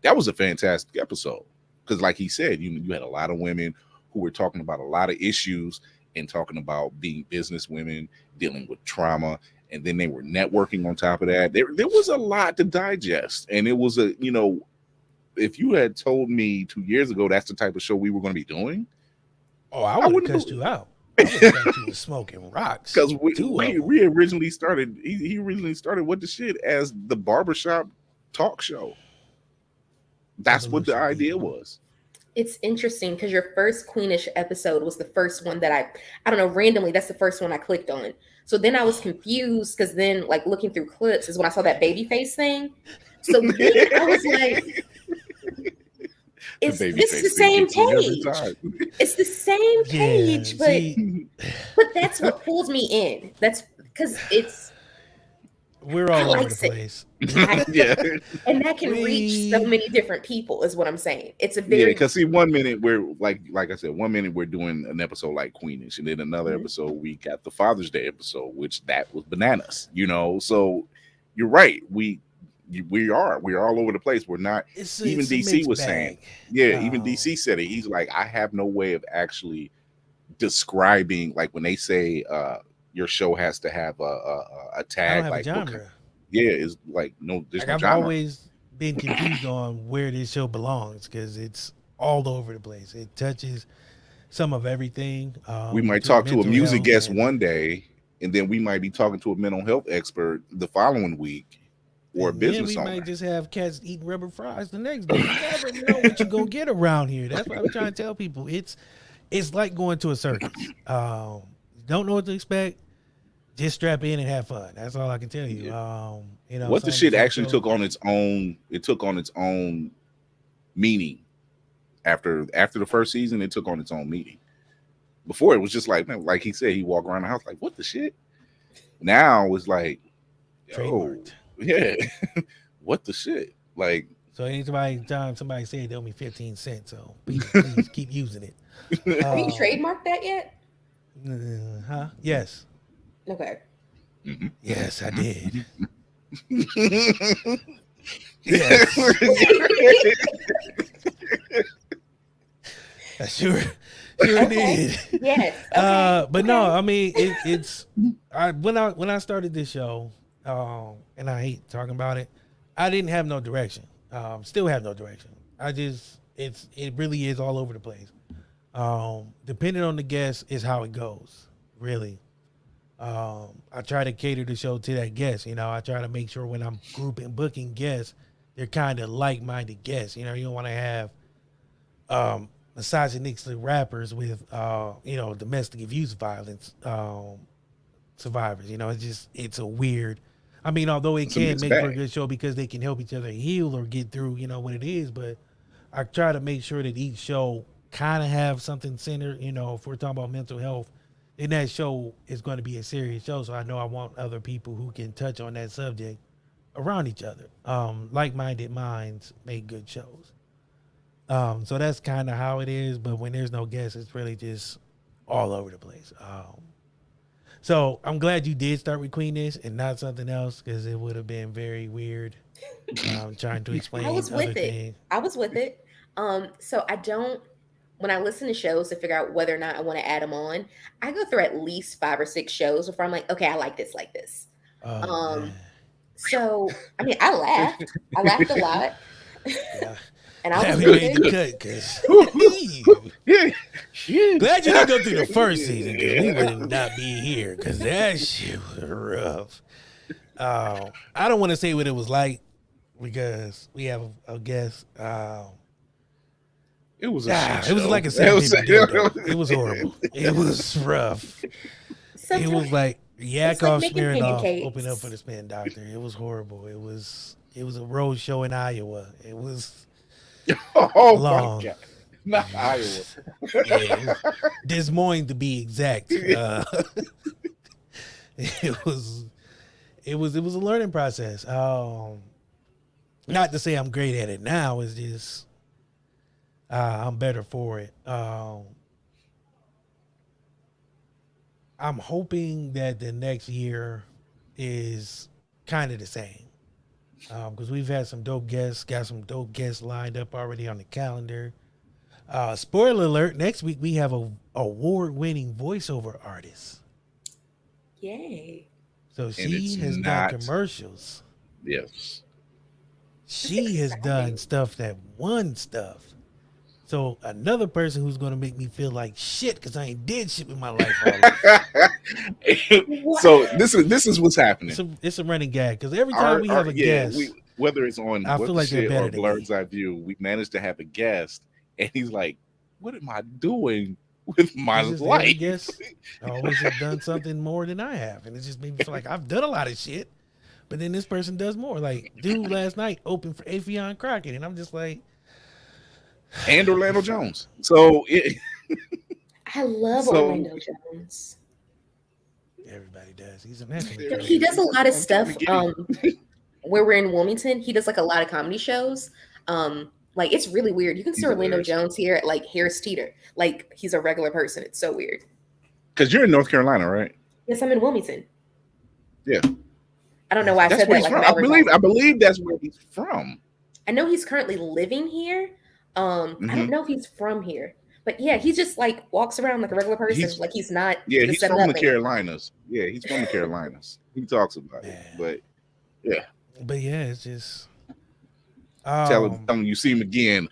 that was a fantastic episode because, like he said, you had a lot of women who were talking about a lot of issues and talking about being business women, dealing with trauma, and then they were networking on top of that. There was a lot to digest, and it was if you had told me 2 years ago that's the type of show we were going to be doing, I would have cussed you out. I would have thought you was smoking rocks. Because we originally started. He originally started What the Shit as the barbershop talk show. That's what the idea was. It's interesting because your first Queenish episode was the first one that I don't know, randomly, that's the first one I clicked on. So then I was confused because then, like, looking through clips is when I saw that baby face thing. So then I was like, this is the same page. It's the same page, but that's what pulls me in. That's because we're all over the place. Yeah, and that can reach so many different people, is what I'm saying. It's a very because see, 1 minute we're like I said, 1 minute we're doing an episode like Queenish, and then another episode we got the Father's Day episode, which that was bananas. So you're right. We're all over the place. We're not. Even DC was saying, even DC said it. He's like, I have no way of actually describing, like when they say your show has to have a tag. I don't have like a genre. It's like no. There's no I've genre. always been confused on where this show belongs because it's all over the place. It touches some of everything. We might talk to a music guest and one day, and then we might be talking to a mental health expert the following week, or a business owner. We might just have cats eating rubber fries the next day. You never know what you're gonna get around here. That's what I'm trying to tell people. It's like going to a circus. Don't know what to expect. Just strap in and have fun. That's all I can tell you. What the shit actually took on its own. It took on its own meaning after the first season. It took on its own meaning. Before it was just like, man, like he said, he walked around the house like, what the shit. Now it's like, trademarked. Yeah, what the shit. Like, so anytime somebody said they owe me 15 cents, so please keep using it. Have you trademarked that yet? Huh? Yes. Okay. Mm-hmm. Yes, I did. Yes. I sure did. Yes. Okay. But no, I mean when I started this show, and I hate talking about it, I didn't have no direction. Still have no direction. it really is all over the place. Depending on the guest is how it goes, really. I try to cater the show to that guest. You know, I try to make sure when I'm grouping booking guests, they're kind of like-minded guests. You know, you don't want to have misogynistic rappers with domestic abuse violence survivors. You know, it's a weird. I mean, although it can make for a good show because they can help each other heal or get through, you know, what it is, but I try to make sure that each show kind of have something centered. You know, if we're talking about mental health, then that show is going to be a serious show. So I know I want other people who can touch on that subject around each other. Like-minded minds make good shows. So that's kind of how it is. But when there's no guests, it's really just all over the place. So I'm glad you did start with Queenness and not something else, because it would have been very weird trying to explain I was with other it. things. I was with it. So I don't, when I listen to shows to figure out whether or not I want to add them on, I go through at least 5 or 6 shows before I'm like, okay, I like this. Man. So I mean, I laughed a lot. Yeah. And I was We with made the it. cut because glad you didn't go through the first season, because we would not be here, because that shit was rough. I don't want to say what it was like because we have a guest. It was it was like a it was horrible. It was rough. It Sometimes was like Yakov making smearing off, pancakes. open up for the spin doctor. It was horrible. It was a road show in Iowa. It was Oh long. my God. Not Iowa. Yeah, Des Moines to be exact. It was a learning process. Not to say I'm great at it now. It's just I'm better for it. I'm hoping that the next year is kind of the same, because we've had some dope guests, got some dope guests lined up already on the calendar. Spoiler alert, next week we have a award-winning voiceover artist. Yay. So she it's has not- done commercials. Yes. She has done stuff that won stuff. So another person who's going to make me feel like shit because I ain't did shit with my life. So this is what's happening. It's a running gag, because every time we have a guest, whether it's on I feel like they're Shit better or than Blurred's me. Eye View, we managed to have a guest, and he's like, "What am I doing with my it's just every life?" guest always have done something more than I have, and it just made me feel like I've done a lot of shit, but then this person does more. Like, dude last night opened for Afion Crockett, and I'm just like, And Orlando Jones. So I love So- Orlando Jones. everybody does. He's an excellent. He does a lot of I'm stuff. trying to Where we're in Wilmington, he does like a lot of comedy shows. Like it's really weird. You can see He's Orlando hilarious. Jones here at like Harris Teeter. Like he's a regular person. It's so weird. because you're in North Carolina, right? Yes, I'm in Wilmington. Yeah. I don't know why I That's said where that. he's Like from. I believe that's where he's from. I know he's currently living here. I Mm-hmm. don't know if he's from here, but yeah, he just like walks around like a regular person. He's- Like he's not. Yeah, the he's from the 7-Eleven. Carolinas. Yeah, he's from the Carolinas. He talks about it, Man. but But yeah, it's just tell him you see him again,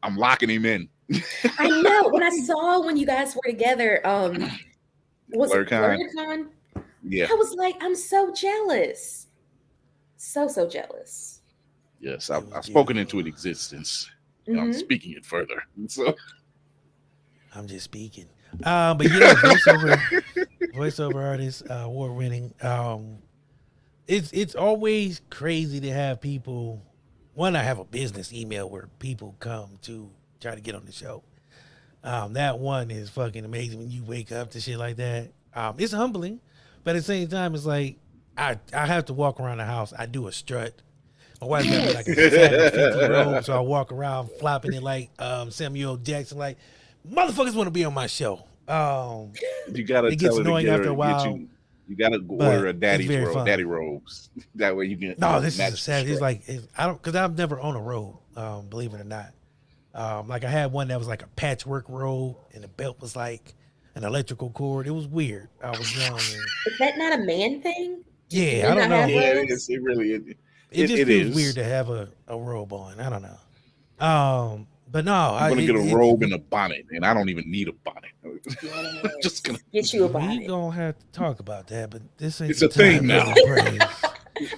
I'm locking him in. I know. When I saw when you guys were together, was it BlurredCon. BlurredCon? Yeah, I was like, I'm so jealous. So jealous. yes, It I've was spoken into beautiful. it existence. And I'm Mhm. speaking it further. So I'm just speaking. But yeah, voiceover artist, award winning. It's always crazy to have people. One, I have a business email where people come to try to get on the show. That one is fucking amazing when you wake up to shit like that. It's humbling, but at the same time, it's like I have to walk around the house. I do a strut. My wife got me like a 750 robe, so I walk around flopping it like Samuel Jackson, like motherfuckers want to be on my show. you gotta It gets tell her to annoying get after a while, you gotta but order a it's daddy's very robe, fun. daddy robes. That way you can No, this is match a sad. the It's strut. like I don't, because I've never owned a robe. Believe it or not. Like I had one that was like a patchwork robe, and the belt was like an electrical cord. It was weird. I was young. And, Is that not a man thing? yeah, I not don't know. have Yeah, one? it is. It really is. It just it feels is. weird to have a robe on. I don't know. But no, I'm gonna get a robe and a bonnet, and I don't even need a bonnet. Yes. Just gonna Get you a We bonnet. gonna have to talk about that, but this ain't It's the a thing time now. for praise.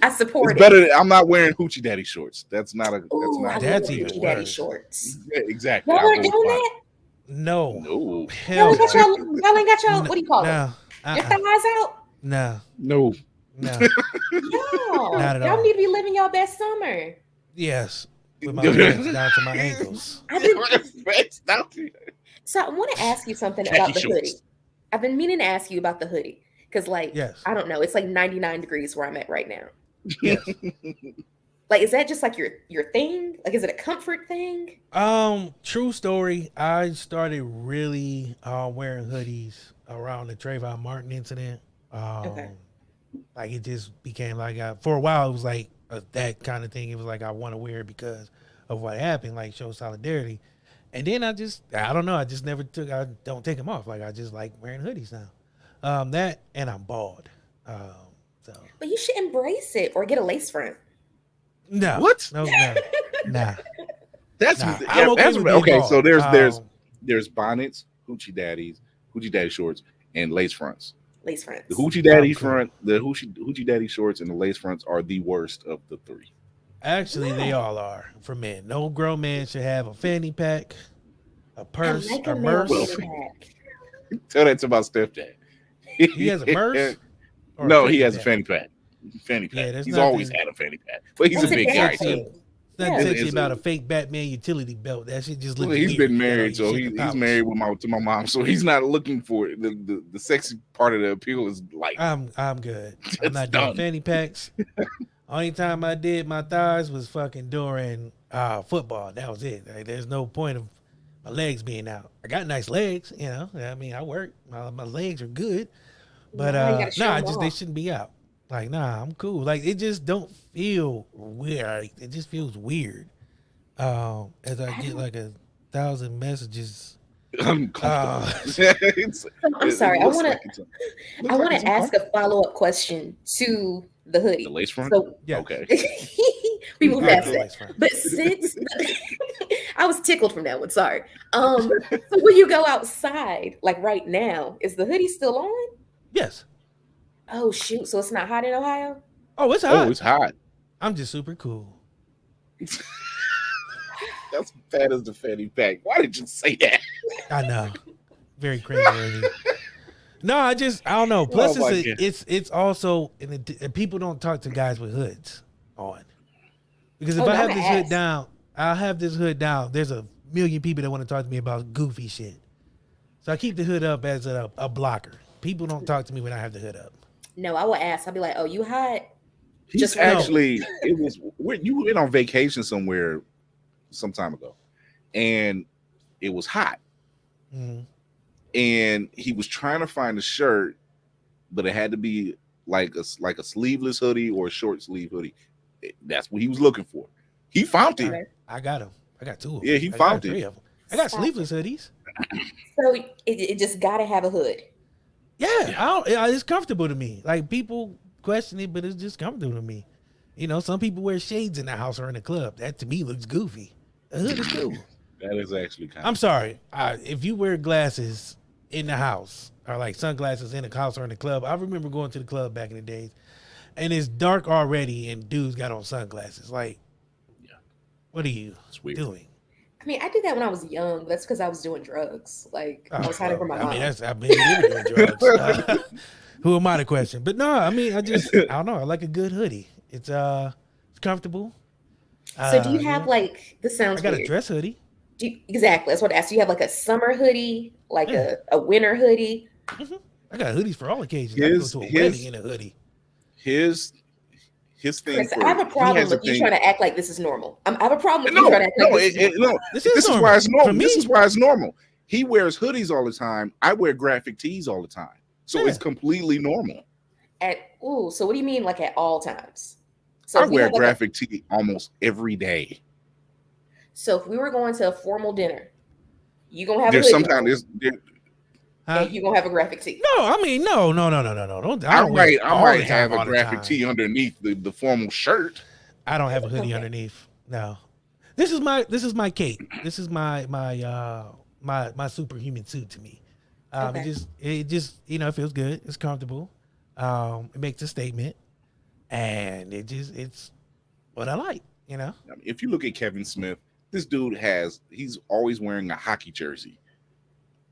I support It's it. better. I'm not wearing hoochie daddy shorts. That's not a. That's Ooh, I not. That's love even Hoochie Daddy worse. shorts. Yeah, exactly. Y'all I'll weren't go doing with that? No, No. hell Y'all ain't got no. y'all ain't got y'all, what do you call it? No, Your thighs out? no, No. no. Y'all, Not at y'all all. need to be living y'all best summer. Yes, with my pants down to my ankles. I've been, Stop. so I want to ask you something Khaki about the shorts. hoodie. I've been meaning to ask you about the hoodie. Because like Yes. I don't know, it's like 99 degrees where I'm at right now. Yes. Like, is that just like your thing? Like, is it a comfort thing? True story. I started really wearing hoodies around the Trayvon Martin incident. Okay. Like it just became like for a while it was like that kind of thing. It was like I want to wear it because of what happened, like show solidarity. And then I don't know. I just never I don't take them off. Like I just like wearing hoodies now. That and I'm bald. So But you should embrace it or get a lace front. no. What? No. Nah. That's Nah, yeah, I'm okay that's with being okay. bald. So there's Um, bonnets, hoochie daddy shorts, and lace fronts. Lace fronts. The hoochie daddy I'm cool. front, the hoochie daddy shorts, and the lace fronts are the worst of the three. Actually, they all are for men. No grown man should have a fanny pack, a purse, I like a a male purse. fanny pack. Tell that to my stepdad. He has a purse. Or No, a he has a pack? fanny pack. Fanny pack. Yeah, there's He's always nothing- had a fanny pack, but he's That's a big guy sexy. too. Nothing Yeah. sexy It's about a- a fake Batman utility belt. That shit just looks Well, he's weird. been You got all married, your so shit in the he's pouch. married to my mom, so he's not looking for it. The sexy part of the appeal is like I'm good. I'm It's not done. doing fanny packs. Only time I did my thighs was fucking during football. That was it. Like, there's no point of my legs being out. I got nice legs, you know. I mean, I work. My legs are good, but Nah, you gotta show nah, 'em they off. shouldn't be out. Like, nah, I'm cool. Like, it just don't feel weird. Like, it just feels weird. As I get like 1,000 messages. uncomfortable. I'm sorry. I want to I I want to ask a follow-up question to the hoodie. the lace front. So Yeah. Okay. we move I past like that. lace front. But since I was tickled from that one, sorry. So when you go outside, like right now, is the hoodie still on? Yes. Oh shoot! So it's not hot in Ohio. Oh, it's hot. Oh, it's hot. I'm just super cool. That's bad as the fanny pack. Why did you say that? I know. Very cringeworthy. No, I don't know. Plus, Oh, my it's also and people don't talk to guys with hoods on, because if Oh, I no, have I'm this gonna hood ask. down, I'll have this hood down. There's a million people that want to talk to me about goofy shit, so I keep the hood up as a blocker. People don't talk to me when I have the hood up. No, I will ask. I'll be like, "Oh, you hot?" He's Just actually you went on vacation somewhere some time ago, and it was hot, Mhm. and he was trying to find a shirt, but it had to be like a sleeveless hoodie or a short sleeve hoodie. That's what he was looking for. He found it. Okay. I got them. I got 2 of them. Yeah, he I found got 3 it. of them. I got Stop sleeveless hoodies. So it just gotta have a hood. Yeah, it's comfortable to me. Like people question it, but it's just comfortable to me. You know, some people wear shades in the house or in the club. That to me looks goofy. A hood is cool. That is actually kind I'm sorry. If you wear glasses in the house or like sunglasses in the house or in the club, I remember going to the club back in the days, and it's dark already, and dudes got on sunglasses. Like, Yeah. what are you It's weird. doing? I mean, I did that when I was young. But that's because I was doing drugs. Like I was hiding from my mom. I've been doing drugs. Who am I to question? But no, I mean, I don't know. I like a good hoodie. It's comfortable. So do you have like this sounds I got weird. a dress hoodie. Exactly. That's what I asked. Do you have like a summer hoodie, like Yeah. a winter hoodie? I got hoodies for all occasions. I can go to a wedding in a hoodie. His thing. Chris, for- I have a he problem has a with you thing- trying to act like this is normal. I have a problem with No, you trying to act like no, this is normal. no. This This is normal. why it's normal. For me. This is why it's normal. He wears hoodies all the time. I wear graphic tees all the time. So Yeah. it's completely normal. So what do you mean like at all times? So I if we wear had, like, graphic tee almost every day. so if we were going to a formal dinner, you gonna have There's a hoodie on, sometimes Huh? and you gonna have a graphic tee. No, I mean, no. Don't, I don't wear it might all the time, have all a the graphic time. tee underneath the formal shirt. I don't have a hoodie Okay. underneath. No. This is my cape. This is my superhuman suit to me. Okay. It just it feels good. It's comfortable. It makes a statement, and it's what I like. I mean, if you look at Kevin Smith, this dude he's always wearing a hockey jersey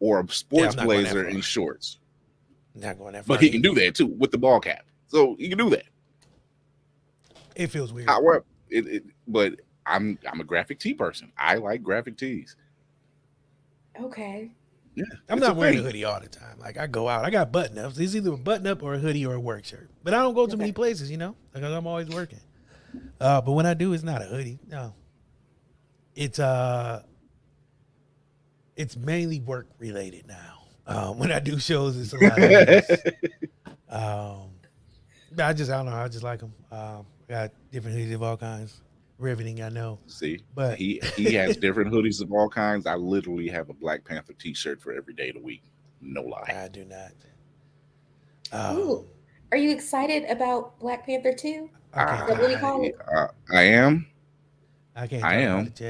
or a sports I'm not going that blazer far. and shorts. Not going that far. But he can do that too with the ball cap. So he can do that. It feels weird. However, but I'm a graphic tee person. I like graphic tees. Okay. Yeah, I'm it's not wearing a thing. hoodie all the time. Like I go out, I got button ups. It's either a button up or a hoodie or a work shirt. But I don't go to many places, because I'm always working. But when I do, it's not a hoodie. No. It's mainly work related now. When I do shows, it's a lot of hoodies. But I don't know. I just like them. Got different hoodies of all kinds. Riveting, I know. See, But he has different hoodies of all kinds. I literally have a Black Panther t-shirt for every day of the week. No lie. I do not. Ooh. Are you excited about Black Panther 2? I can't Is that what we call it? I am. I can't. I talk about am. it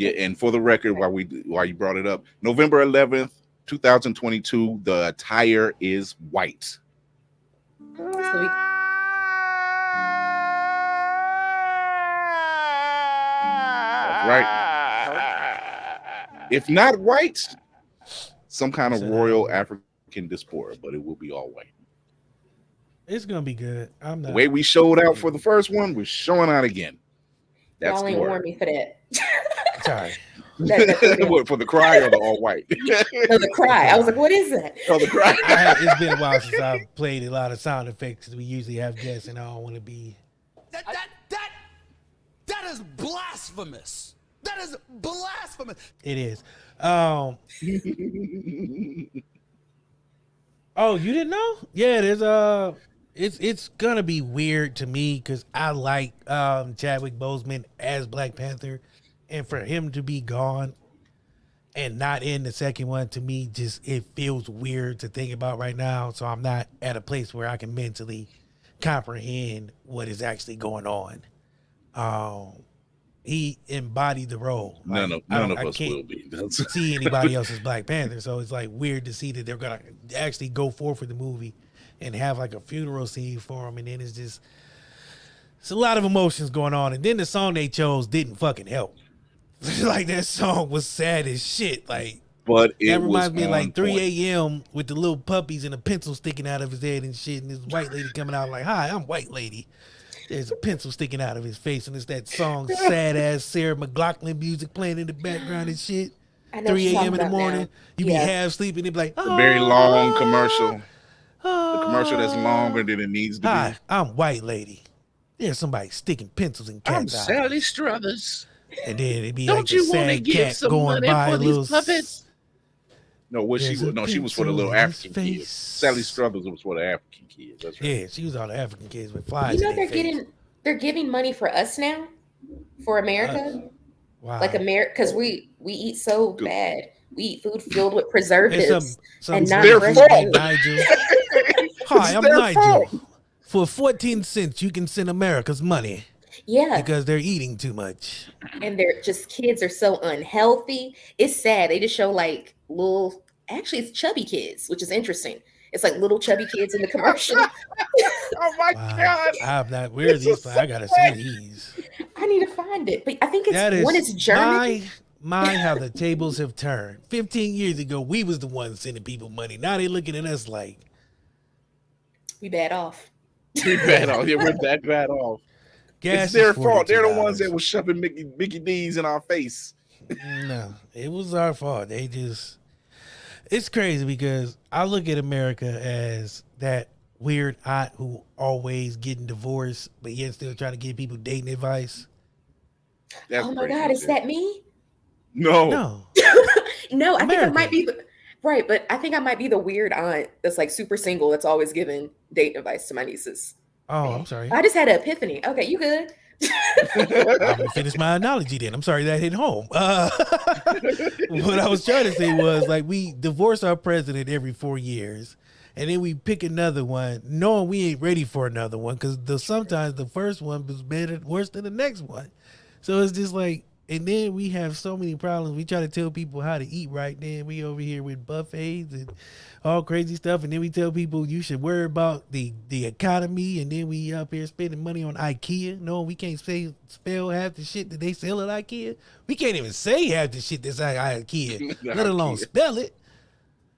yet. And for the record, while you brought it up, November 11th, 2022, the attire is white. So we- Right? If not white, some kind of royal African diaspora, but it will be all white. It's gonna be good. I'm The not. way we showed out for the first one, we're showing out again. That's Y'all the ain't warned word. me for that. Sorry. What, for the cry or the all white? No, the cry. I was like, what is that? Oh, the cry. It's been a while since I've played a lot of sound effects because we usually have guests, and I don't want to be. That is blasphemous. That is blasphemous. It is. Oh, you didn't know? Yeah, there's it's gonna be weird to me because I like Chadwick Boseman as Black Panther, and for him to be gone and not in the second one, to me, just it feels weird to think about right now. So I'm not at a place where I can mentally comprehend what is actually going on. He embodied the role. None Like, of I us can't will be. see anybody else's Black Panther, so it's like weird to see that they're gonna actually go forth with the movie and have like a funeral scene for him, and then it's a lot of emotions going on, and then the song they chose didn't fucking help. Like that song was sad as shit. Like, But it that was reminds me of on like 3 point. a.m. with the little puppies and a pencil sticking out of his head and shit, and this white lady coming out like, "Hi, I'm white lady." There's a pencil sticking out of his face, and it's that song, sad ass Sarah McLachlan music playing in the background and shit. I know what 3 you're a.m. in talking the about morning, now. you Yeah. be half sleeping, they be like, A very long commercial. The The commercial that's longer than it needs to Hi, be. I'm white lady. There's somebody sticking pencils in cat's eyes. Struthers. And then it'd be Don't like the you wanna sad give cat some going money by for a these little puppets? No, she was for the little African face. kids. Sally Struthers was for the African kids. That's right. Yeah, she was all the African kids with flies. You know in their face. they're giving money for us now, for America. Wow. Like America, because we eat so Good. bad. We eat food filled with There's preservatives. some and not their fresh fault. meat. Nigel. Hi, I'm their Nigel. fault. For 14 cents, you can send America's money Yeah, because they're eating too much. and they're just kids are so unhealthy. It's sad. They just show like little, actually, it's chubby kids, which is interesting. It's like little chubby kids in the commercial. Oh my Wow. God. I'm not. Where are It's these? so I gotta see these. I need to find it, but I think it's That is one is German. my how the tables have turned. 15 years ago, we was the ones sending people money. Now they looking at us like We bad off. We bad off. Yeah, we're that bad off. gas. It's their is fault. They're the ones $42. that were shoving Mickey D's in our face. No, it was our fault. They just, it's crazy because I look at America as that weird aunt who always getting divorced, but yet still trying to give people dating advice. That's Oh my crazy God, is shit. that me? No. No, No, I think I America. might be right, but I think I might be the weird aunt that's like super single that's always giving date advice to my nieces. oh, I'm sorry. I just had an epiphany. Okay, you good? I'm gonna finish my analogy then. I'm sorry that hit home. What I was trying to say was like we divorce our president every 4 years, and then we pick another one, knowing we ain't ready for another one because sometimes the first one was better, worse than the next one. So it's just like, and then we have so many problems. We try to tell people how to eat right. Then we over here with buffets and all crazy stuff. And then we tell people you should worry about the economy. And then we up here spending money on IKEA. No, we can't spell half the shit that they sell at IKEA. We can't even say half the shit that's at IKEA, let alone spell it.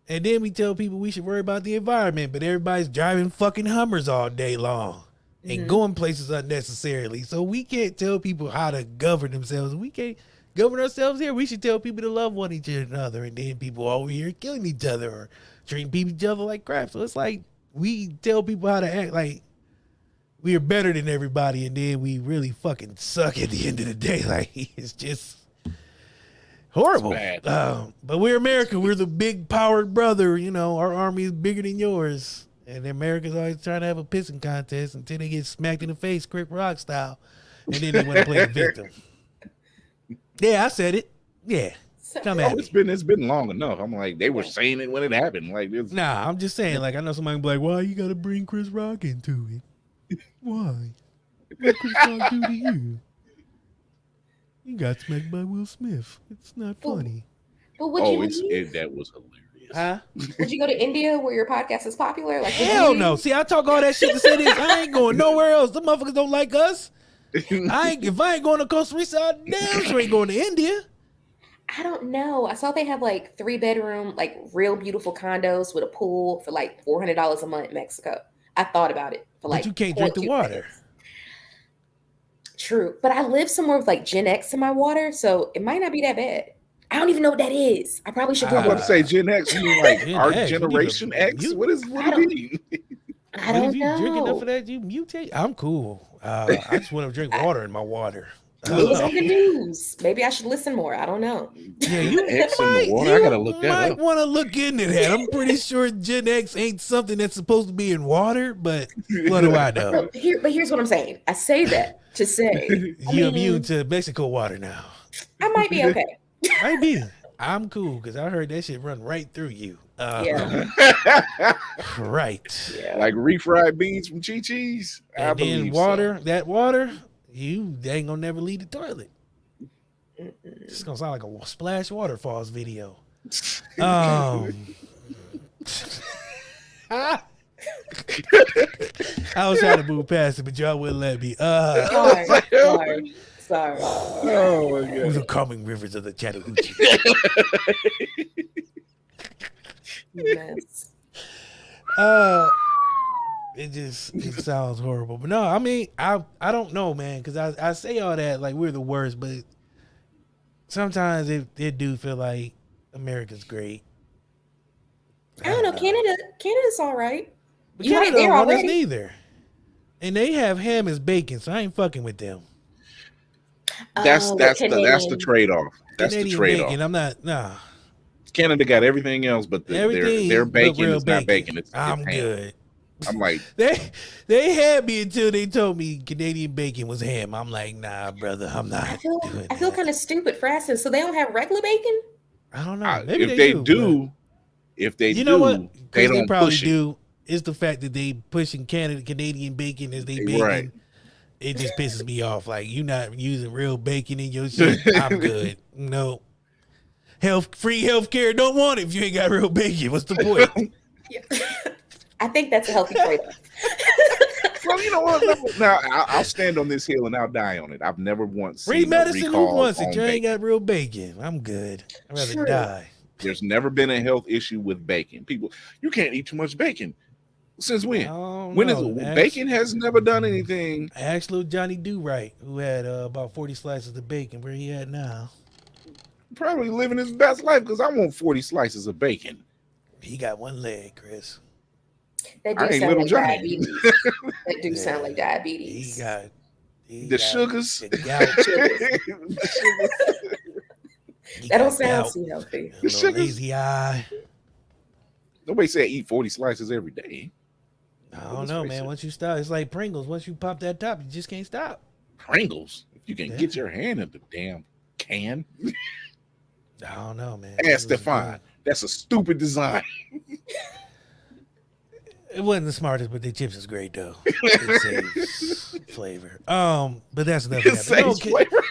And then we tell people we should worry about the environment. But everybody's driving fucking Hummers all day long. And going places unnecessarily. So we can't tell people how to govern themselves. We can't govern ourselves here. We should tell people to love one each other. And then people over here killing each other or treating each other like crap. So it's like we tell people how to act like we are better than everybody. And then we really fucking suck at the end of the day. Like it's just horrible. But we're America. We're the big powered brother. You know, our army is bigger than yours. And America's always trying to have a pissing contest until they get smacked in the face, Crip Rock style. And then they want to play the victim. Yeah, I said it. Yeah. Come at me. It's been long enough. I'm like, they were saying it when it happened. Like this. Nah, I'm just saying, like, I know somebody be like, why you gotta bring Chris Rock into it? Why? What Chris Rock do to you? You got smacked by Will Smith. It's not funny. But would that was hilarious. Huh? Would you go to India where your podcast is popular? Like, hell no. See, I talk all that shit to say this. I ain't going nowhere else. The motherfuckers don't like us. If I ain't going to Costa Rica, I damn sure ain't going to India. I don't know. I saw they have like 3-bedroom, like real beautiful condos with a pool for like $400 a month in Mexico. I thought about it for like. But you can't drink the water. True, but I live somewhere with like Gen X in my water, so it might not be that bad. I don't even know what that is. I probably should. I was about to say Gen X. You mean like Gen our X, generation X? What do you mean? I don't if you know. drink enough of that, you mutate. I'm cool. I just want to drink water in my water. It was on the news. Maybe I should listen more. I don't know. Yeah, you X in the water. I gotta look that might up. want to look into that. I'm pretty sure Gen X ain't something that's supposed to be in water, but what do I know? But here's what I'm saying. I say that to say You're immune to Mexico water now. I might be okay. Might be. I'm cool because I heard that shit run right through you. Yeah. Right. Yeah. Like refried beans from Chi Chi's. And then water, that water, they ain't gonna never leave the toilet. It's gonna sound like a Splash Waterfalls video. I was trying to move past it, but y'all wouldn't let me. Sorry. Oh my god. The calming rivers of the Chattahoochee. Yes. It sounds horrible, but no, I mean, I don't know, man, because I say all that like we're the worst, but sometimes it do feel like America's great. I don't know. Canada's all right. But You Canada ain't there don't want us already? neither, and they have ham as bacon, so I ain't fucking with them. That's the trade off. That's the Canadian trade bacon, off. I'm not. Nah, Canada got everything else, but everything their but bacon real is not bacon. It's I'm ham. good. I'm like, They had me until they told me Canadian bacon was ham. I'm like, nah, brother, I'm not. I feel kind of stupid for asking. So they don't have regular bacon? I don't know. Maybe if they do, you know what? they They don't probably push it. do. It's the fact that they pushing Canadian bacon as they bacon. Right. It just pisses me off. Like, you not using real bacon in your shit. I'm good. No. Free healthcare. Don't want it if you ain't got real bacon. What's the point? I think that's a healthy trade-off. Well, you know what? Now I'll stand on this hill and I'll die on it. I've never once Free seen medicine a who recall wants it? on You ain't bacon. got real bacon. I'm good. I'd rather True. die. There's never been a health issue with bacon. People, you can't eat too much bacon. Since when? When is bacon has never done anything? I asked little Johnny Do Right, who had about 40 slices of bacon, where he at now. Probably living his best life because I want 40 slices of bacon. He got one leg, Chris. That I do ain't sound Little like Johnny. diabetes. That do sound like diabetes. He got The sugars. the gout. He That don't got sound gout, too healthy. a little lazy eye. Nobody said eat 40 slices every day. I don't know, man. Once you stop, it's like Pringles. Once you pop that top, you just can't stop. Pringles. If you can Yeah. get your hand in the damn can. I don't know, man. Ask Stefan. That's a stupid design. It wasn't the smartest, but the chips is great though. It saves flavor. But that's enough. It Of that. But no, saves flavor.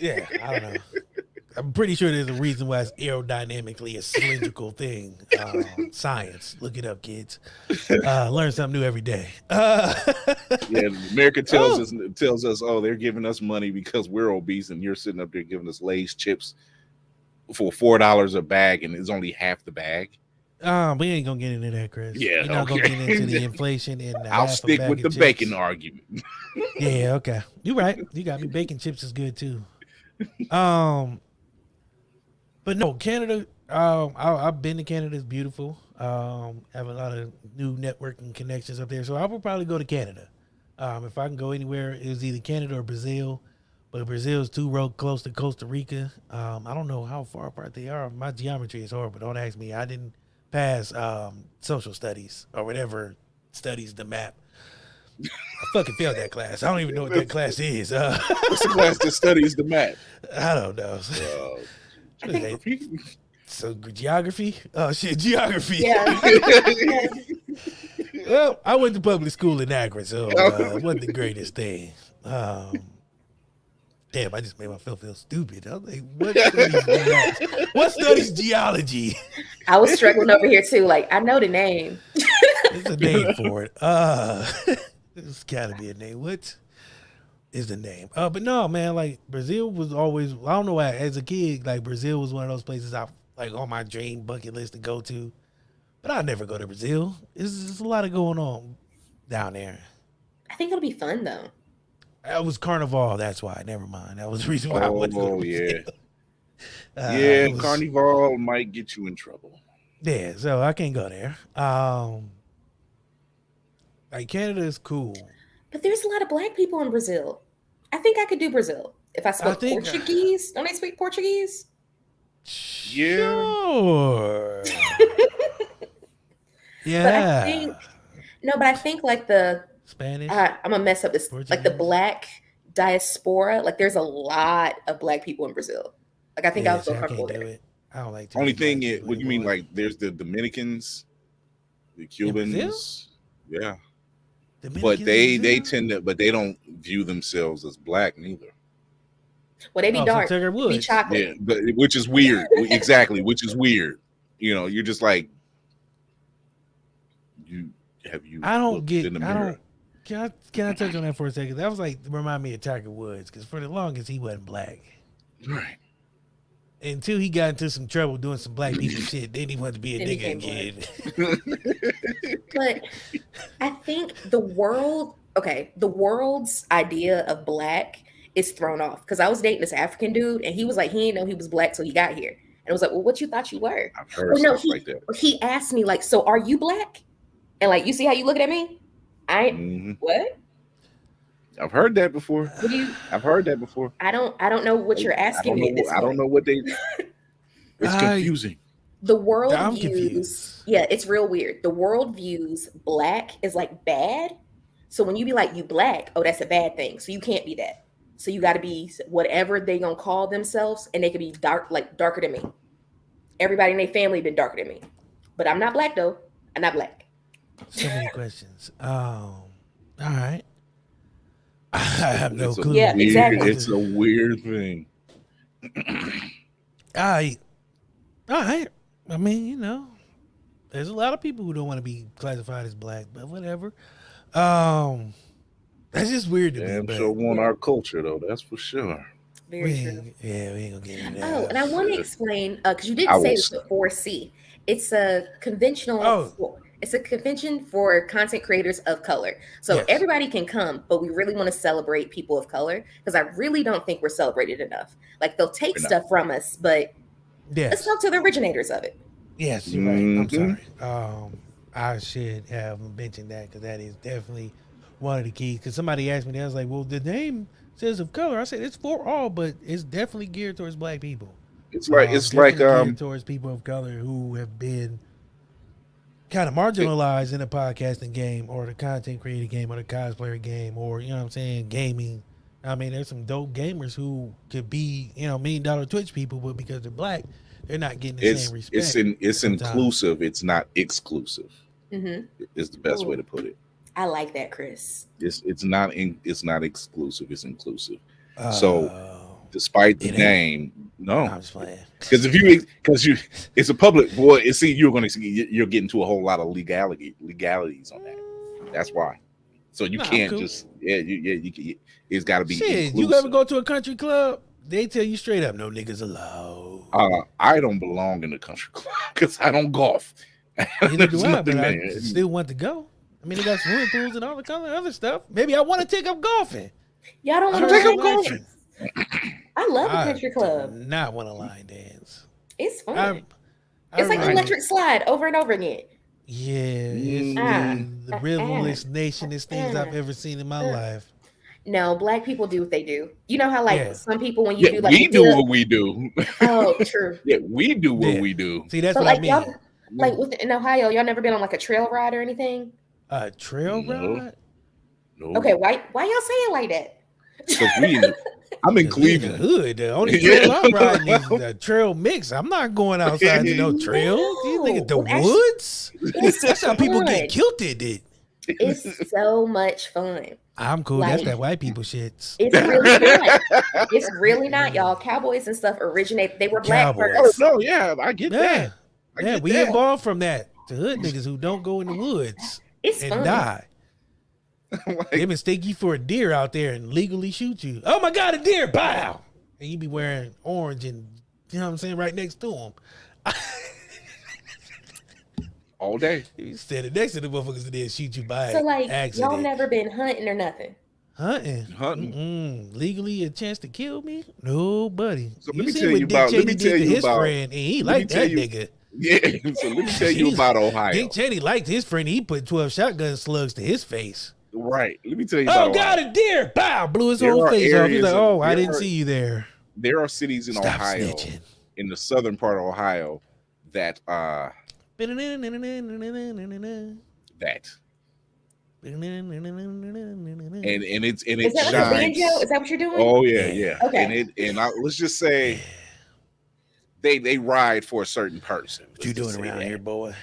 Yeah, I don't know. I'm pretty sure there's a reason why it's aerodynamically a cylindrical thing. Science. Look it up, kids. Learn something new every day. Yeah, America tells us, oh, they're giving us money because we're obese, and you're sitting up there giving us Lay's chips for $4 a bag, and it's only half the bag. We ain't gonna get into that, Chris. Yeah, we're not gonna get into the inflation and I'll stick with the bacon argument. Yeah, okay. You're right. You got me. Bacon chips is good too. But no, Canada. I've been to Canada. It's beautiful. Have a lot of new networking connections up there, so I would probably go to Canada. If I can go anywhere, it was either Canada or Brazil. But Brazil is too close to Costa Rica. I don't know how far apart they are. My geometry is horrible. Don't ask me. I didn't pass social studies or whatever studies the map. I fucking failed that class. I don't even know what that class is. What's the class that studies the map? I don't know. So geography? Oh shit, geography. Yeah. Well, I went to public school in Akron, so it wasn't the greatest thing. Damn, I just made myself feel stupid. I was like, what studies geology? I was struggling over here too. Like, I know the name. There's a name for it. There's gotta be a name. What is the name? But no, man, like Brazil was always, I don't know why, as a kid, like Brazil was one of those places I like on my dream bucket list to go to. But I'll never go to Brazil. There's a lot of going on down there. I think it'll be fun though. That was Carnival, that's why. Never mind. That was the reason why I went to Oh, Brazil. Yeah, Carnival might get you in trouble. Yeah, so I can't go there. Like Canada is cool. But there's a lot of black people in Brazil. I think I could do Brazil if I spoke Portuguese. Don't they speak Portuguese? Yeah. Sure. Yeah. But I think like the Spanish. I'm gonna mess up this. Portuguese. Like the black diaspora. Like there's a lot of black people in Brazil. Like I think I was so comfortable there. It. I don't like. Only thing is, what you mean? Like there's the Dominicans, the Cubans. Yeah. But they tend to, but they don't view themselves as black neither. Well, they be dark, so they be chocolate. Yeah, but which is weird. Exactly, which is weird. You know, you're just like, I don't get. In the mirror? Can I touch on that for a second? That was like remind me of Tiger Woods because for the longest he wasn't black. Right. Until he got into some trouble doing some black people shit, then he wanted to be a nigga again. But I think the world's idea of black is thrown off because I was dating this African dude and he was like, he didn't know he was black till he got here. And I was like, well, what you thought you were? I've heard stuff like that. He asked me like, so are you black? And like, you see how you looking at me? What? I've heard that before. I've heard that before. I don't know what you're asking me. I don't know what they. It's confusing. The world views, it's real weird. The world views black as like bad. So when you be like you black, oh, that's a bad thing. So you can't be that. So you got to be whatever they gonna call themselves, and they could be darker than me. Everybody in their family been darker than me, but I'm not black though. I'm not black. So many questions. All right. I have no clue. Yeah, exactly. It's a weird thing. All right. I mean, you know, there's a lot of people who don't want to be classified as black, but whatever. That's just weird to me. I'm sure want our culture though. That's for sure. Very true. Yeah, we ain't gonna get into that. Oh, and I want to explain because you didn't say it's the 4C. It's a conventional. It's a convention for content creators of color. So everybody can come, but we really want to celebrate people of color because I really don't think we're celebrated enough. Like they'll take stuff from us, but let's talk to the originators of it. Yes, you're right. I'm sorry. I should have mentioned that because that is definitely one of the keys. Because somebody asked me that, I was like, well, the name says of color. I said it's for all, but it's definitely geared towards black people. It's like geared towards people of color who have been kind of marginalized in the podcasting game or the content creator game or the cosplayer game or, you know what I'm saying, gaming. I mean, there's some dope gamers who could be, you know, $1 million Twitch people, but because they're black, they're not getting the same respect. It's inclusive. It's not exclusive. Mm-hmm. Is the best way to put it. I like that, Chris. It's not exclusive. It's inclusive. So Despite the It ain't. name, no. I'm just playing. Because it's a public boy. See, you're getting to a whole lot of legalities on that. That's why. So you Nah, I'm can't cool. just it's got to be Shit, inclusive. you ever go to a country club? They tell you straight up, no niggas allowed. I don't belong in the country club because I don't golf. Neither do There's I, nothing but I there. still want to go. I mean, they got swimming pools and all the kind of other stuff. Maybe I want to take up golfing. Y'all don't I want heard to some action. I love a I country do club. not want to line dance. It's fun. I It's like really- electric slide over and over again. Yeah, it's the revolutionationist things I've ever seen in my life. No, black people do what they do. You know how like Yeah. some people when you Yeah, do like we a do dip- what we do. Oh, true. Yeah, we do what Yeah. we do. See, that's But what like I mean. y'all, like in Ohio, y'all never been on like a trail ride or anything? A trail No. ride? No. Okay, why y'all saying like that? Because I'm in 'Cause we in the Cleveland. hood. The only Yeah. trail I'm riding is the trail mix. I'm not going outside to no trail. You think it's the No, actually, woods? It's That's how people fun. get kilted. It. It's so much fun. I'm cool. That's Like- that white people shit. It's really not. It's really not, y'all. Cowboys and stuff originate. They were black Cowboys. Oh first. no, yeah, I get Yeah, that. I yeah. get We that. evolved from that to hood niggas who don't go in the woods It's and fun. die. Like, They mistake you for a deer out there and legally shoot you. Oh my God, a deer! Bow! And you be wearing orange and you know what I'm saying, right next to them. all day. You standing next to the motherfuckers and they'll shoot you by So like accident. y'all never been hunting or nothing. Hunting. Legally a chance to kill me? Nobody. So you let me see tell what you Dick about- let Cheney me did tell to you his about- friend, and he let me liked tell that you- nigga. Yeah. So let me tell you about Ohio. Dick Cheney liked his friend. He put 12 shotgun slugs to his face. Right. Let me tell you Oh, about God, Ohio. a deer! Bow! Blew his There whole are face off. He's areas like, of- oh, I there didn't are- see you there. There are cities in Stop Ohio, snitching. in the southern part of Ohio, that That. that and it's and Is it that like a shines. banjo? Is that what you're doing? Oh yeah. Okay. Let's just say they ride for a certain person. What you doing around here, boy?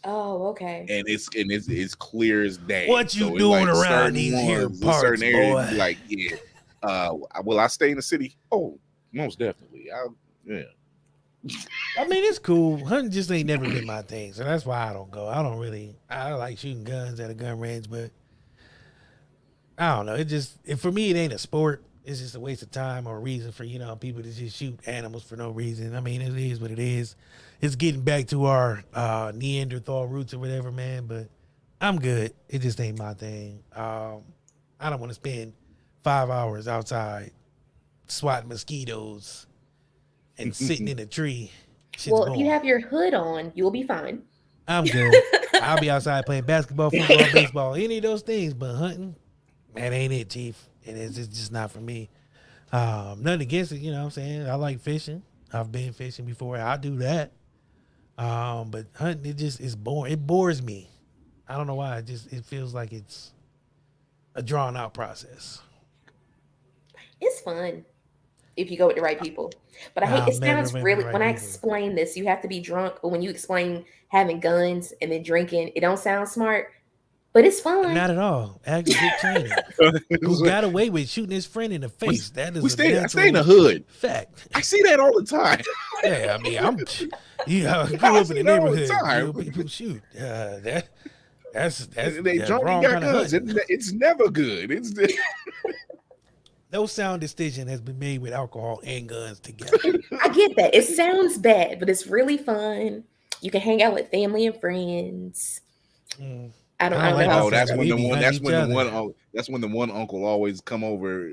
Oh, okay. And it's clear as day. What you it's doing around certain these here ones, in parts, certain areas, boy? you be like, yeah. Will I stay in the city? Oh, most definitely. Yeah. I mean, it's cool. Hunting just ain't never been my thing, so that's why I don't go. I like shooting guns at a gun range, but I don't know. For me, it ain't a sport. It's just a waste of time or a reason for people to just shoot animals for no reason. I mean, it is what it is. It's getting back to our Neanderthal roots or whatever, man. But I'm good. It just ain't my thing. I don't want to spend 5 hours outside swatting mosquitoes and sitting in a tree. Shit's Well, if boring. you have your hood on, you'll be fine. I'm good. I'll be outside playing basketball, football, baseball, any of those things. But hunting, that ain't it, Chief. And it's just not for me. Nothing against it, you know what I'm saying? I like fishing. I've been fishing before. I do that. But hunting, it's boring. It bores me. I don't know why. It feels like it's a drawn out process. It's fun if you go with the right people. But I hate I've it never sounds been with really the right when I people. explain this, you have to be drunk, or when you explain having guns and then drinking, it don't sound smart. But it's fun. Not at all. Ask Dick Cheney, who got away with shooting his friend in the face. That is I stay in the hood. fact. I see that all the time. Yeah, I mean, I grew up in the see that all the neighborhood. time. You know, people shoot. That's They the drunk wrong and got kind of guns. hunting. It's never good. It's No sound decision has been made with alcohol and guns together. I get that. It sounds bad, but it's really fun. You can hang out with family and friends. Mm. I don't I know like how Oh, to that's say when We the be one. hunting That's when each the other. one. That's when the one uncle always come over.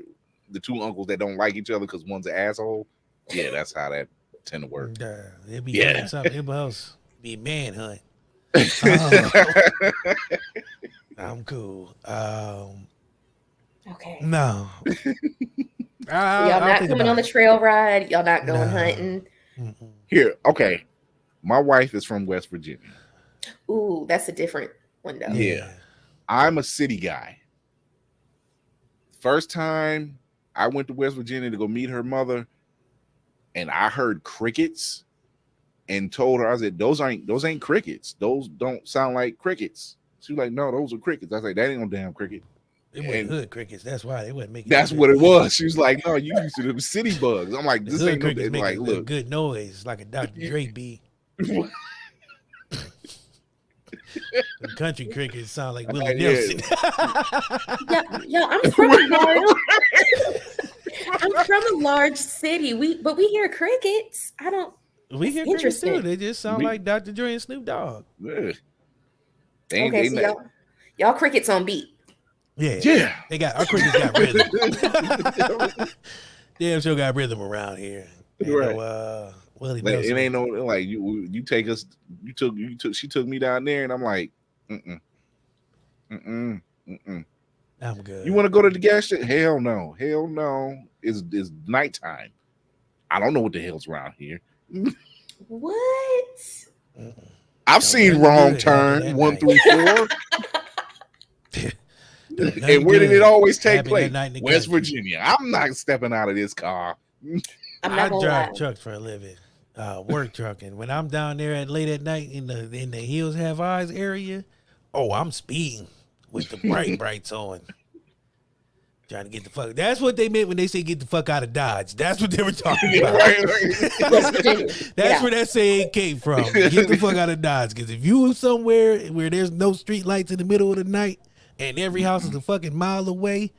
The two uncles that don't like each other because one's an asshole. Yeah, that's how that tend to work. It'd be Yeah. hunting something else. Be manhunt. I'm cool. Okay. No. Y'all not coming on the trail ride. Y'all not going Nah. hunting. Here, okay. My wife is from West Virginia. Ooh, that's a different one though. Yeah. I'm a city guy. First time I went to West Virginia to go meet her mother, and I heard crickets and told her, I said, those ain't crickets. Those don't sound like crickets. She was like, no, those are crickets. I was like, that ain't no damn cricket. It wasn't hood crickets. That's why they wasn't making. That's what it was. She was like, "No, you used to them city bugs." I'm like, The "This hood ain't no crickets make like, a look." good noise, like a Dr. Dre beat. The country crickets sound like Willie Nelson. Yeah, I'm from a large. I'm from a large city. But we hear crickets. I don't. We hear crickets too. Interesting. They just sound like Dr. Dre and Snoop Dogg. Yeah. Okay, so y'all crickets on beat. Yeah. They got our crickets got rhythm. Damn sure got rhythm around here. Right. Willie Like, Nelson. it ain't no like you take us. She took me down there, and I'm like, mm. I'm good. You want to go to the gas station? Hell no. It's nighttime. I don't know what the hell's around here. What? I've seen Wrong Turn 1 through 4. And where did it always take place? West Virginia. I'm not stepping out of this car. I drive trucks for a living, work trucking. When I'm down there late at night in the Hills Have Eyes area, I'm speeding with the brights on. Trying to get the fuck. That's what they meant when they say get the fuck out of Dodge. That's what they were talking about. That's where that saying came from. Get the fuck out of Dodge. Because if you somewhere where there's no street lights in the middle of the night and every house is a fucking mile away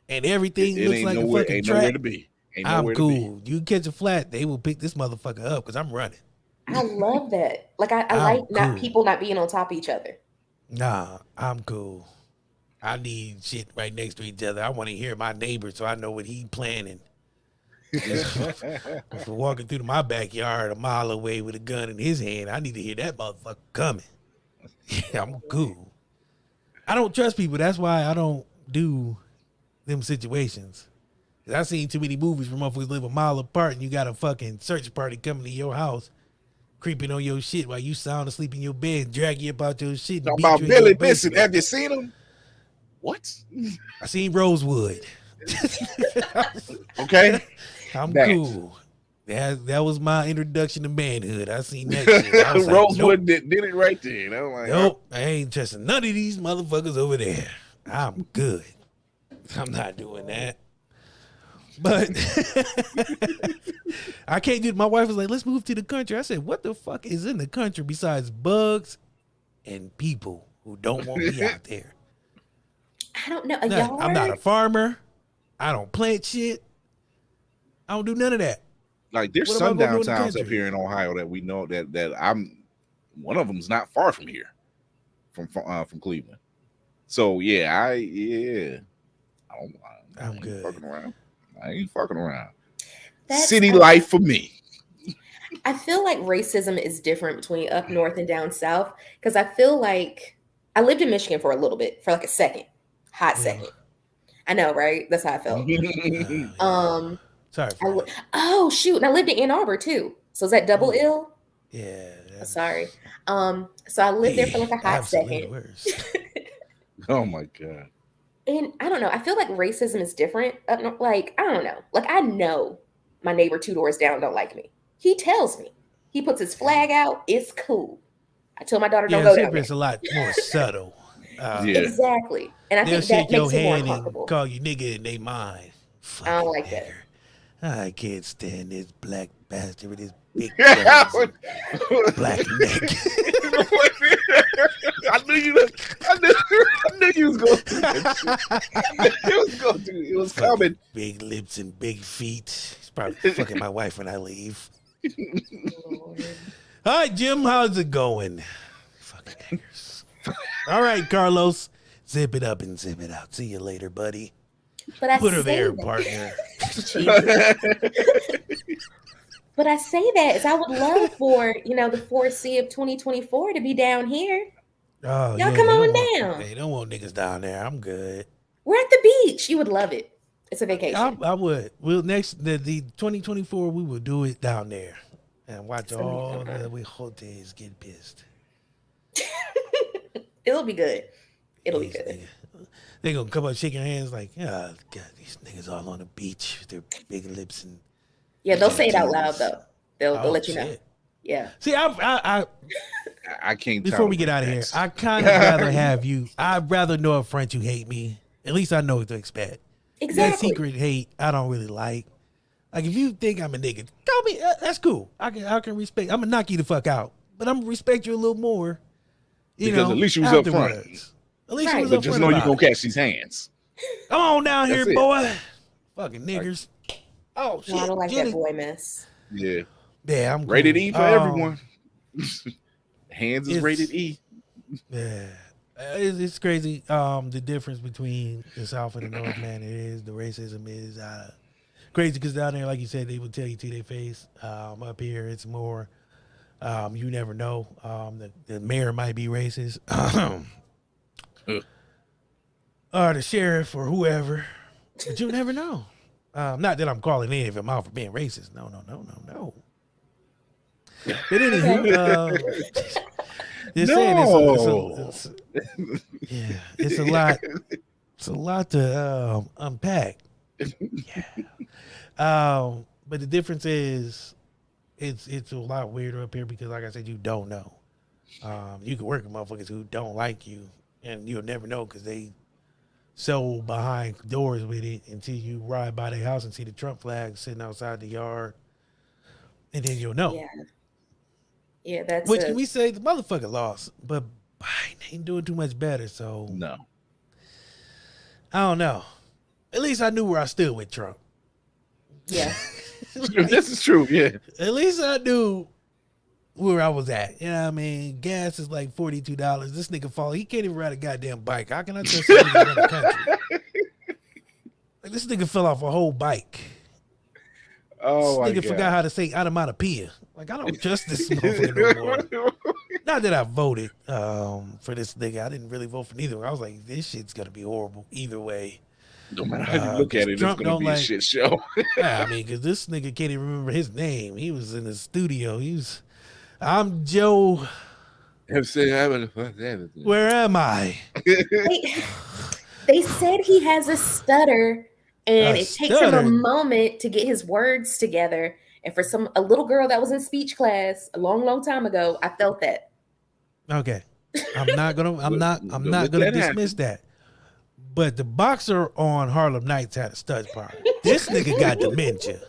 and everything looks like a fucking track, nowhere to be. I'm cool. You catch a flat, they will pick this motherfucker up because I'm running. I love that. Like I like people not being on top of each other. Nah, I'm cool. I need shit right next to each other. I want to hear my neighbor so I know what he planning. If we're walking through my backyard a mile away with a gun in his hand, I need to hear that motherfucker coming. Yeah, I'm cool. I don't trust people. That's why I don't do them situations. I've seen too many movies where motherfuckers live a mile apart and you got a fucking search party coming to your house, creeping on your shit while you sound asleep in your bed, drag you up out your shit. Talking about Billy Bison. Have you seen him? What? I seen Rosewood. Okay. I'm cool. That was my introduction to manhood. I seen that shit. I was like, Rosewood did it right there. And I was like, nope, I ain't trusting none of these motherfuckers over there. I'm good. I'm not doing that. But I can't do it. My wife was like, let's move to the country. I said, what the fuck is in the country besides bugs and people who don't want me out there? I don't know. I'm not a farmer. I don't plant shit. I don't do none of that. Like there's sundown towns up here in Ohio that we know that I'm one of them's not far from here, from Cleveland. So I'm good. Fucking around. I ain't fucking around. That's City life for me. I feel like racism is different between up north and down south because I feel like I lived in Michigan for a little bit, for like a second, hot second. I know, right? That's how I felt. Sorry. Oh shoot! And I lived in Ann Arbor too. So is that double ill? Yeah. Sorry. So I lived there for like a hot second. Oh my god. And I don't know. I feel like racism is different. Like I don't know. Like I know my neighbor 2 doors down don't like me. He tells me. He puts his flag out. It's cool. I tell my daughter don't go down there. It's a lot more subtle. Exactly. And I think that makes it more uncomfortable. Call you nigga in their mind. I don't like that. I can't stand this black bastard with his big black neck. I knew you was going to do that shit. It was coming. Big lips and big feet. He's probably fucking my wife when I leave. All right, Jim, how's it going? Fucking niggers. All right, Carlos, zip it up and zip it out. See you later, buddy. But Put her there, partner. But I say that as I would love for, the 4C of 2024 to be down here. Oh, y'all come on down. They don't want niggas down there. I'm good. We're at the beach. You would love it. It's a vacation. I would. We'll the 2024 we will do it down there and watch all the Huejoters get pissed. It'll be good. It'll be good. They're gonna come up shaking hands like, God, these niggas all on the beach with their big lips and they'll say it out loud though. They'll let you know. Yeah. See, I can't. Before we get out of here, I kind of rather have you. I'd rather know up front you hate me At least I know what to expect. That Exactly. secret hate, I don't really like. Like, if you think I'm a nigga, call me. That's cool. I can respect. I'm gonna knock you the fuck out, but I'm gonna respect you a little more. Because at least you was up front. afterwards. At least Right. you was But up just front know you're about gonna it. catch these hands. Come on down That's here, it. boy. Fucking niggers. Oh shit. No, I don't like Jenny. that boy mess. Yeah. Yeah, I'm Rated cool. E for everyone. Hands is it's- rated E. Yeah. It's crazy. The difference between the South and the North, man, it is the racism is crazy because down there, like you said, they would tell you to their face. Up here, it's more. You never know. The mayor might be racist, or the sheriff, or whoever, but you never know. Not that I'm calling any of them out for being racist. No. But anywho, just saying it's a lot. It's a lot to unpack. Yeah. But the difference is, it's a lot weirder up here because, like I said, you don't know. You can work with motherfuckers who don't like you, and you'll never know because they so behind doors with it until you ride by their house and see the Trump flag sitting outside the yard, and then you'll know. Yeah, that's Which can we say the motherfucker lost, but Biden ain't doing too much better. So No. I don't know. At least I knew where I stood with Trump. yeah. This is true, yeah. At least I knew where I was at. You know what I mean? Gas is like $42. This nigga fall. He can't even ride a goddamn bike. How can I trust this nigga to run the country? Like, this nigga fell off a whole bike. Oh my This nigga God. forgot how to say onomatopoeia. Like, I don't trust this motherfucker no more. Not that I voted for this nigga. I didn't really vote for neither. I was like, this shit's gonna be horrible either way. No matter how you look at it, it's Trump gonna don't be a like- shit show. Yeah, I mean, because this nigga can't even remember his name. He was in the studio. I'm Joe. Where am I? They said he has a stutter, and A it takes him a stutter? moment to get his words together. And for a little girl that was in speech class a long time ago, I felt that. Okay, I'm not gonna Don't let gonna that dismiss that. But the boxer on Harlem Nights had a stud part. This nigga got dementia.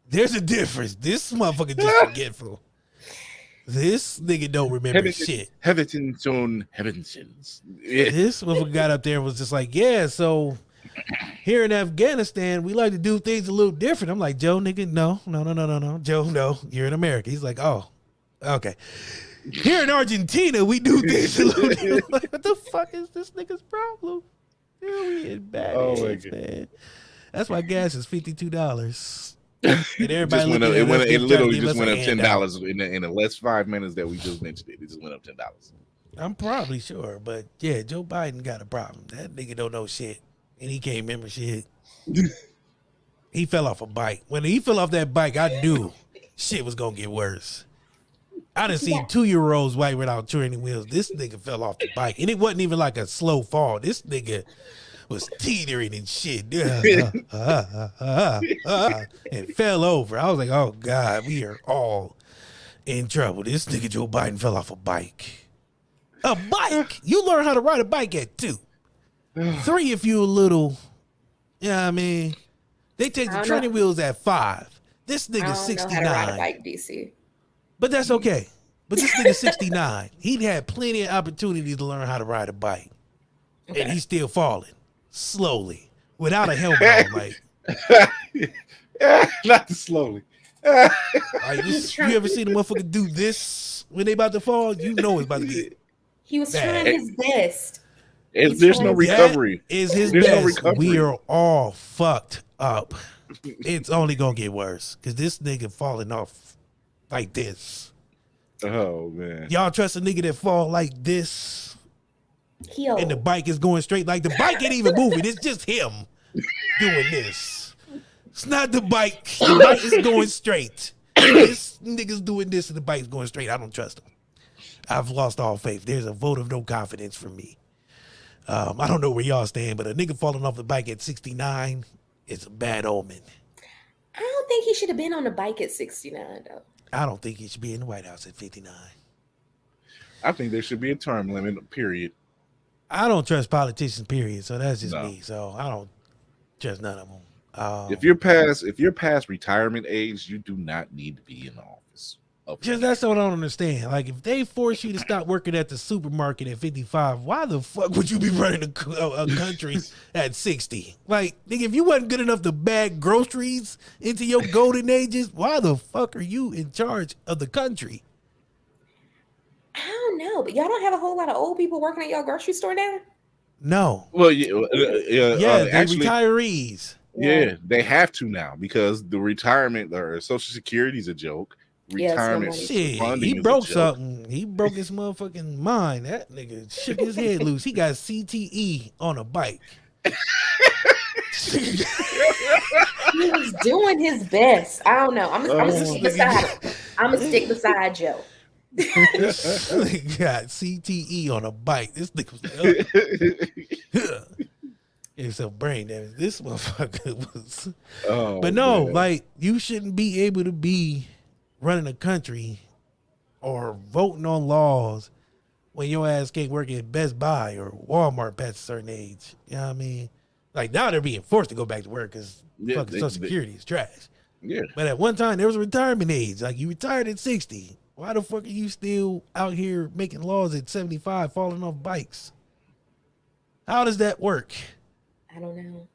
There's a difference. This motherfucker just forgetful. This nigga don't remember shit. Heavenson. Yeah. This motherfucker got up there and was just like, yeah, so here in Afghanistan, we like to do things a little different. I'm like, Joe, nigga, no. Joe, no, you're in America. He's like, oh, okay. Here in Argentina, we do things a little different. Like, what the fuck is this nigga's problem? Yeah, we in bad Oh my ass, God. man. That's why gas is $52. And everybody Just went up, looking at us, it keep trying to literally give just us went a up handout. $10 in the last 5 minutes that we just mentioned it. It just went up $10. I'm probably sure, but yeah, Joe Biden got a problem. That nigga don't know shit, and he can't remember shit. He fell off a bike. When he fell off that bike, I knew shit was gonna get worse. I done seen 2-year-olds white without training wheels. This nigga fell off the bike, and it wasn't even like a slow fall. This nigga was teetering and shit, and fell over. I was like, oh God, we are all in trouble. This nigga Joe Biden fell off a bike. A bike? You learn how to ride a bike at 2. 3 if you a little, I mean, they take I the don't training know. wheels at 5. This I nigga's don't know how to ride a 69. bike, DC. But that's okay. But this nigga's 69. He'd had plenty of opportunities to learn how to ride a bike. Okay. And he's still falling. Slowly. Without a helmet on. Like, Not slowly. you ever seen a motherfucker do this when they about to fall? You know it's about to be. He was Bad. trying his best. There's no recovery. That is his There's no best. recovery. We are all fucked up. It's only gonna get worse. Because this nigga falling off like this. Oh man. Y'all trust a nigga that fall like this He old. and the bike is going straight? Like, the bike ain't even moving. It's just him doing this. It's not the bike. The bike is going straight. This nigga's doing this and the bike's going straight. I don't trust him. I've lost all faith. There's a vote of no confidence from me. I don't know where y'all stand, but a nigga falling off the bike at 69 is a bad omen. I don't think he should have been on the bike at 69, though. I don't think he should be in the White House at 59. I think there should be a term limit, period. I don't trust politicians, period. So that's just No. me. So I don't trust none of them. If you're past retirement age, you do not need to be in the office. Just that's what I don't understand. Like, if they force you to stop working at the supermarket at 55, why the fuck would you be running a country at 60? Like, nigga, if you wasn't good enough to bag groceries into your golden ages, why the fuck are you in charge of the country? I don't know, but y'all don't have a whole lot of old people working at your grocery store now. No. Well, Yeah, they're actually, retirees. yeah, they have to now because the retirement or Social Security is a joke. Yeah, Retirement Shit, funding he is a broke joke. something. He broke his motherfucking mind. That nigga shook his head loose. He got CTE on a bike. He was doing his best. I don't know. I'm gonna stick beside him. I'm gonna stick beside Joe. This nigga got CTE on a bike. This nigga was like, it's a brain damage. This motherfucker was. Oh, But no, man. like, you shouldn't be able to be running a country or voting on laws when your ass can't work at Best Buy or Walmart past a certain age. You know what I mean? Like, now they're being forced to go back to work because fucking Social Security is trash. Yeah. But at one time, there was a retirement age. Like, you retired at 60. Why the fuck are you still out here making laws at 75, falling off bikes? How does that work? I don't know.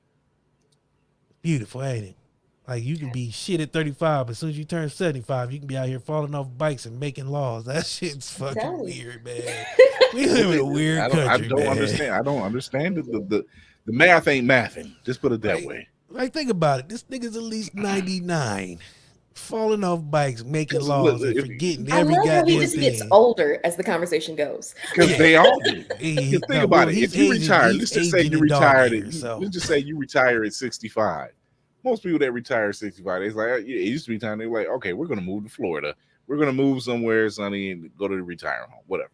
Beautiful, ain't it? Like, you can be shit at 35, but as soon as you turn 75, you can be out here falling off bikes and making laws. That shit's fucking Tell me. weird, man. We live in a weird I country, don't man. understand. I don't understand the math ain't mathing. Just put it that way. Like, think about it. This nigga's at least 99, falling off bikes, making Because laws, look, and if- forgetting I every love how he goddamn just thing. gets older as the conversation goes. Because they all do. He- Think no, about well, it. he's If you aging- retire, he's let's just say aging you in dog retired. years, so. Let's just say you retire at 65. Most people that retire at 65, it's like, yeah, it used to be time. They were like, okay, we're gonna move to Florida. We're gonna move somewhere sunny and go to the retirement home, whatever.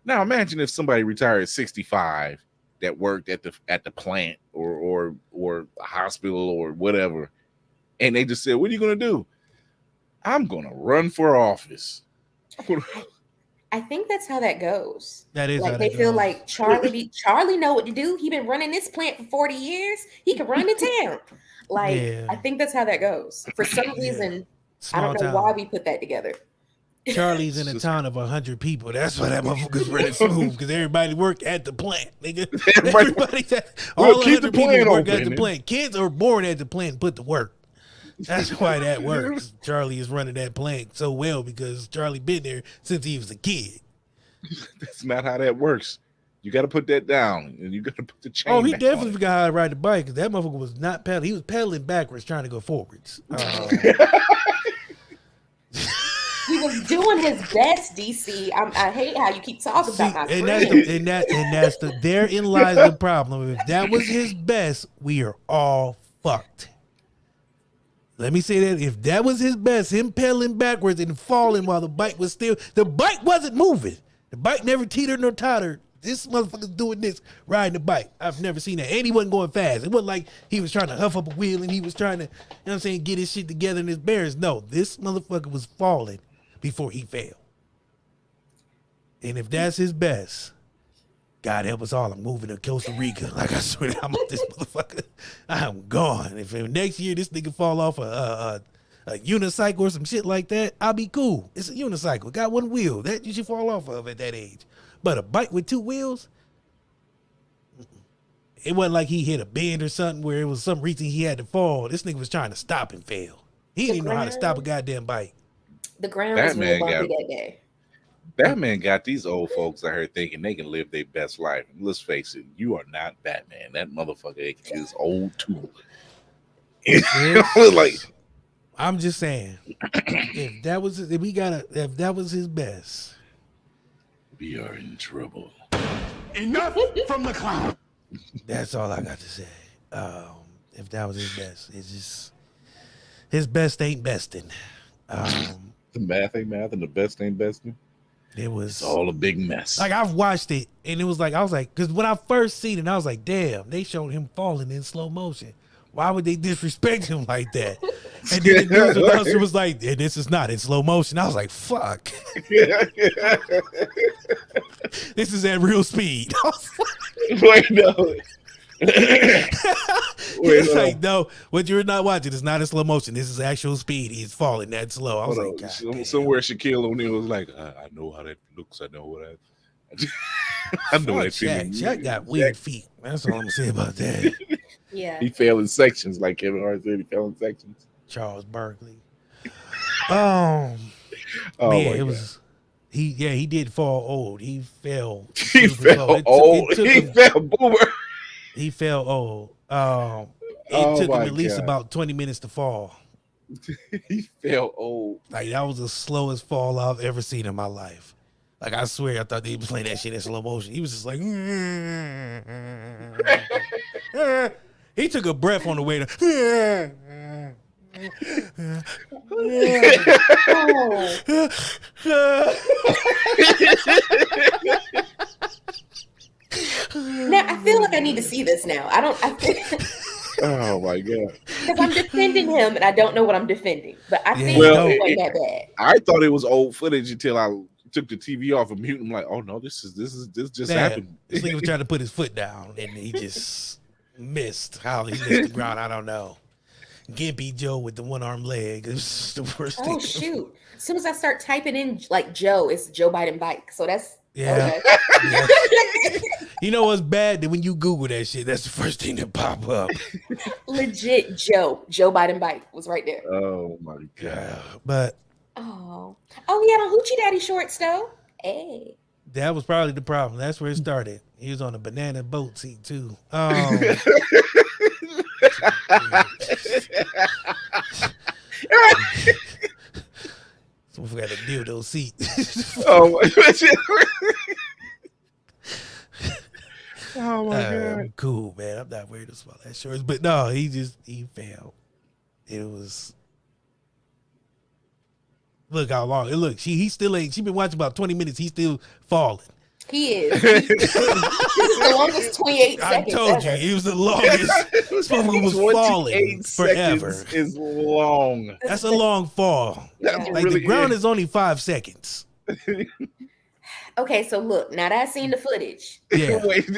Now imagine if somebody retired at 65 that worked at the plant or a hospital or whatever, and they just said, "What are you gonna do?" I'm gonna run for office. I think that's how that goes. That is how Like, they that feel goes. like Charlie know what to do. He been running this plant for 40 years. He can run the town. Like, Yeah. I think that's how that goes. For some reason, I Small don't know town. why we put that together. Charlie's in a town of 100 people. That's why that motherfucker's running smooth, because everybody work at the plant, nigga. Everybody- All We'll 100 keep the people plant work at open. the plant. Kids are born at the plant and put to work. That's why that works. Charlie is running that plant so well because Charlie been there since he was a kid. That's not how that works. You got to put that down, and you got to put the chain. Oh, he back definitely on it. forgot how to ride the bike because that motherfucker was not pedaling. He was pedaling backwards trying to go forwards. He was doing his best, DC. I hate how you keep talking See, about my and friend. that's the therein lies the problem. If that was his best, we are all fucked. Let me say that if that was his best, him pedaling backwards and falling while the bike wasn't moving. The bike never teetered nor tottered. This motherfucker's doing this, riding the bike. I've never seen that. And he wasn't going fast. It wasn't like he was trying to huff up a wheel and he was trying to, you know what I'm saying, get his shit together in his bearings. No, this motherfucker was falling before he fell. And if that's his best, God help us all. I'm moving to Costa Rica. Like, I swear I'm on this motherfucker. I'm gone. If next year this nigga fall off a unicycle or some shit like that, I'll be cool. It's a unicycle. Got one wheel. That you should fall off of at that age. But a bike with two wheels, it wasn't like he hit a bend or something where it was some reason he had to fall. This nigga was trying to stop and fail. He didn't even know how to stop a goddamn bike. The ground That was real man bumpy got- that day. Batman got these old folks out here thinking they can live their best life. Let's face it, you are not Batman. That motherfucker is old too. Like, I'm just saying, if that was his best, we are in trouble. Enough from the clown. that's all I got to say. If that was his best, it's just his best ain't besting. The math ain't math, and the best ain't besting. It was It's all a big mess. like I've watched it, and it was like I was like, because when I first seen it, I was like, damn, they showed him falling in slow motion. Why would they disrespect him like that? And then the news announcer was like, "And this is not in slow motion." I was like, "Fuck." This is at real speed. Wait, no. It's like, no, what you're not watching is not in slow motion. This is actual speed. He's falling that slow. I was like, God damn. Somewhere Shaquille O'Neal was like, I know how that looks. I know what I know that feeling. Shaq got weird feet. That's all I'm gonna say about that. Yeah. He fell in sections, like Kevin Hart said. He fell in sections. Charles Barkley. Oh Man, my it God. was he did fall old. He fell. He fell old. He fell boomer. He fell old. It Oh took him my at least God. about 20 minutes to fall. He fell old. Like that was the slowest fall I've ever seen in my life. Like I swear I thought they was playing that shit in slow motion. He was just like he took a breath on the way to Now I feel like I need to see this now. Oh my God. Because I'm defending him and I don't know what I'm defending. But I think Well, it wasn't that bad. I thought it was old footage until I took the TV off and mute. I'm like, oh no, this just happened. This nigga was trying to put his foot down and he just missed. How he missed the ground, I don't know. Gimpy Joe with the one-armed leg. It was the worst thing. Oh shoot. As soon as I start typing in like Joe, it's Joe Biden bike. So that's Yeah. okay. You know what's bad? That when you Google that shit, that's the first thing that pop up. Legit Joe Biden bike was right there. Oh my God. Yeah, but Oh yeah, on Hoochie Daddy shorts though. Hey. that was probably the problem. That's where it started. He was on a banana boat seat too. So we got a dildo seat. Oh my Oh my God. Cool, man. I'm not worried about that shorts, but no, he failed. It was. Look how long. Look, he still ain't. She been watching about 20 minutes. He's still falling. He is. This is the longest 28 I seconds. told you, ever. it was the longest. This motherfucker was 28 falling forever. seconds is long. That's a long fall. That Like really the ground is. is only 5 seconds. Okay, so look, now that I seen the footage, Yeah, Wait,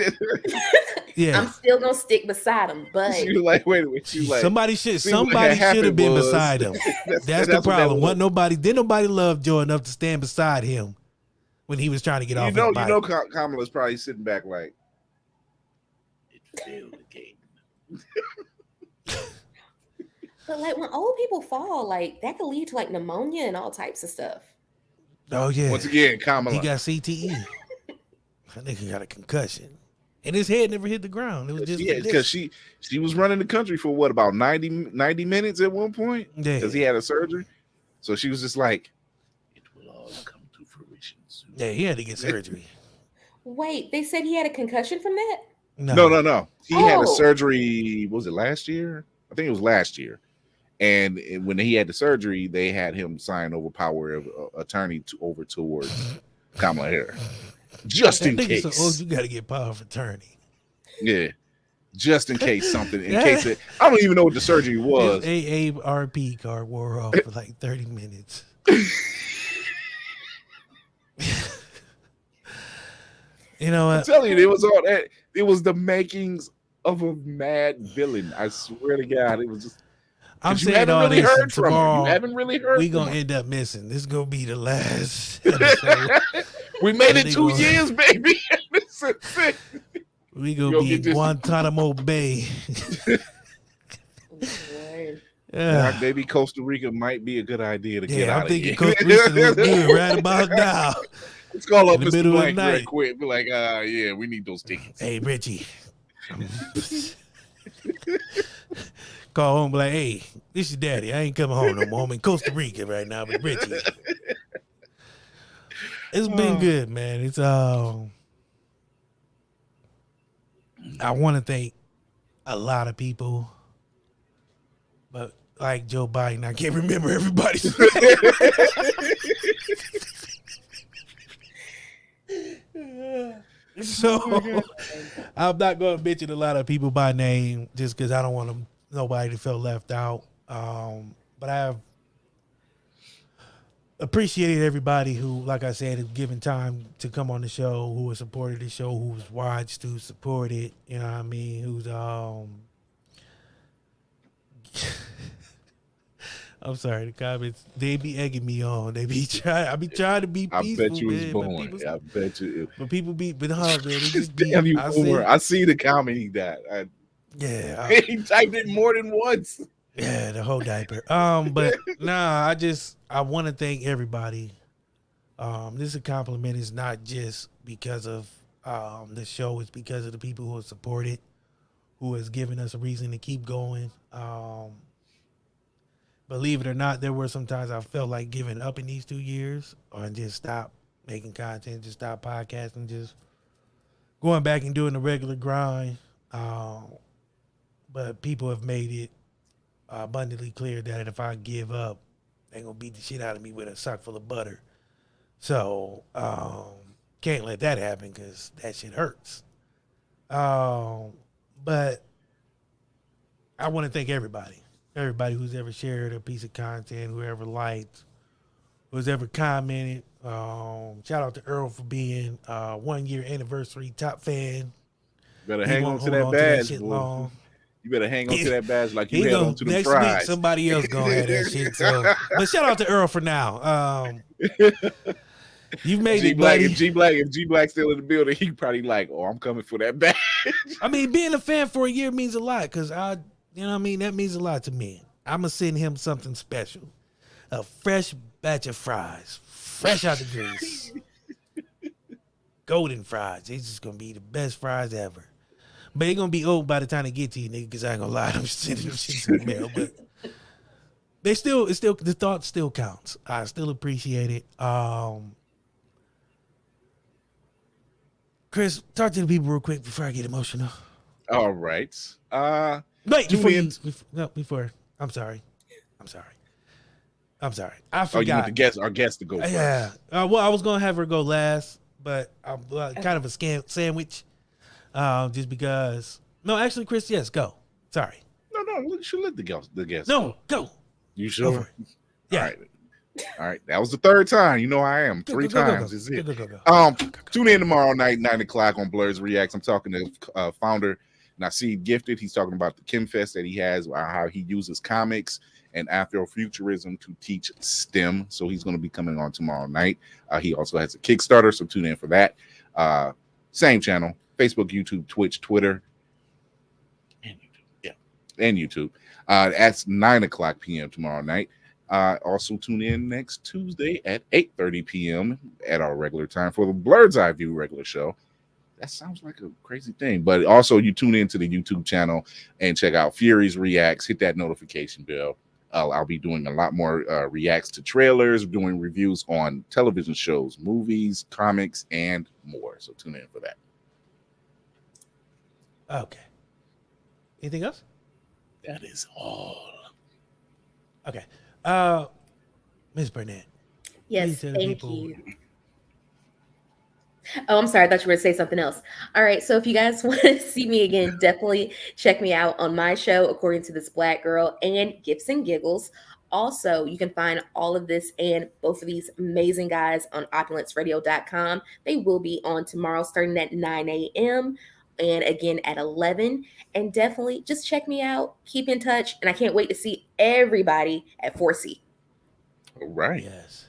yeah. I'm still gonna stick beside him. But you like, wait a minute. You like, Somebody see, what should had have happened been was- beside him. That's the what that problem. was. Didn't nobody love Joe enough to stand beside him when he was trying to get off his bike. Kamala's probably sitting back like, it failed again. but like when old people fall, like that could lead to like pneumonia and all types of stuff. Oh yeah, Once again, Kamala. he got CTE. That nigga got a concussion, and his head never hit the ground. It was just like because this. she was running the country for what, about 90 minutes at one point, Yeah. because he had a surgery. So she was just like, it will all come to fruition soon. Yeah, he had to get surgery. Wait, they said he had a concussion from that? No. He had a Oh. surgery. Was it last year? I think it was last year. And when he had the surgery, they had him sign over power of attorney over towards Kamala Harris, just That in nigga case. said, "Oh, you got to get power of attorney." Yeah, just in case something. In case I don't even know what the surgery was. His AARP card wore off for like 30 minutes. You know I'm what? telling you, it was all that. It was the makings of a mad villain. I swear to God, it was just. I'm 'cause you saying haven't all really this, heard and from her. tomorrow You haven't really heard. we from gonna her. end up missing. This gonna be the last episode. We made it They 2 gonna- years, baby. This is it. We You gonna gonna be get this- Guantanamo Bay. Lord. Yeah, Maybe Costa Rica might be a good idea to get yeah. out I'm of thinking here. Costa Rica looks good right about now. Let's call up in the Mr. middle of the Blank night. right quick. Be like, yeah, we need those tickets. Hey, Richie. Call home, be like, hey, this is Daddy. I ain't coming home no more. I'm in Costa Rica right now with Richie. It's been good, man. It's I want to thank a lot of people, but like Joe Biden, I can't remember everybody's So I'm not going to mention a lot of people by name just because I don't want them nobody that felt left out. But I have appreciated everybody who, like I said, has given time to come on the show, who has supported the show, who's watched, who supported, you know what I mean, who's I'm sorry, the comments, they be egging me on. They be trying, I be trying to be peaceful. I bet you was man, born. I bet you. But people be, but no, man, they just be, Damn you, I Boomer. see, I see the comment he got. He typed it more than once. Yeah, the whole diaper. But nah, I want to thank everybody. This compliment is not just because of the show, it's because of the people who have supported, who has given us a reason to keep going. Believe it or not, there were some times I felt like giving up in these 2 years or just stop making content, just stop podcasting, just going back and doing the regular grind. But people have made it abundantly clear that if I give up, they're going to beat the shit out of me with a sock full of butter. So, can't let that happen because that shit hurts. But I want to thank everybody who's ever shared a piece of content, whoever liked, who's ever commented. Shout out to Earl for being 1 year anniversary top fan. Better hang on to that badge, boy. You better hang on to that badge like you held on to the fries. Next week, somebody else gonna have that shit. So, but shout out to Earl for now. You've made it, buddy. If G Black still in the building, he probably like, oh, I'm coming for that badge. I mean, being a fan for a year means a lot because you know what I mean? That means a lot to me. I'm going to send him something special. A fresh batch of fries. Fresh out the grease. Golden fries. These just going to be the best fries ever. But they're going to be old by the time they get to you, nigga, because I ain't going to lie. I'm sending them shit in the mail. But the thought still counts. I still appreciate it. Chris, talk to the people real quick before I get emotional. All right. Wait, before. I'm sorry. I forgot. Oh, you want our guest to go first? Yeah. Well, I was going to have her go last, but I'm kind of a sandwich. Just because. No, actually, Chris, yes, go. Sorry. No, you should let the guest No, go. You sure? Yeah. All right. That was the third time. You know I am. Three times is it. Go. Tune in tomorrow night, 9:00 on Blurs Reacts. I'm talking to founder Naseed Gifted. He's talking about the ChemFest that he has, how he uses comics and Afrofuturism to teach STEM. So he's going to be coming on tomorrow night. He also has a Kickstarter, so tune in for that. Same channel, Facebook, YouTube, Twitch, Twitter, and YouTube. That's 9:00 p.m. tomorrow night. Also tune in next Tuesday at 8:30 p.m. at our regular time for the Blur's Eye View regular show. That sounds like a crazy thing, but also you tune into the YouTube channel and check out Fury's Reacts. Hit that notification bell. I'll be doing a lot more reacts to trailers, doing reviews on television shows, movies, comics, and more. So tune in for that. Okay. Anything else? That is all. Okay. Ms. Burnett. Yes, thank you. Oh, I'm sorry. I thought you were going to say something else. All right. So if you guys want to see me again, definitely check me out on my show, According to This Black Girl, and Gifts and Giggles. Also, you can find all of this and both of these amazing guys on opulenceradio.com. They will be on tomorrow starting at 9 a.m. and again at 11. And definitely just check me out. Keep in touch. And I can't wait to see everybody at 4C. All right. Yes.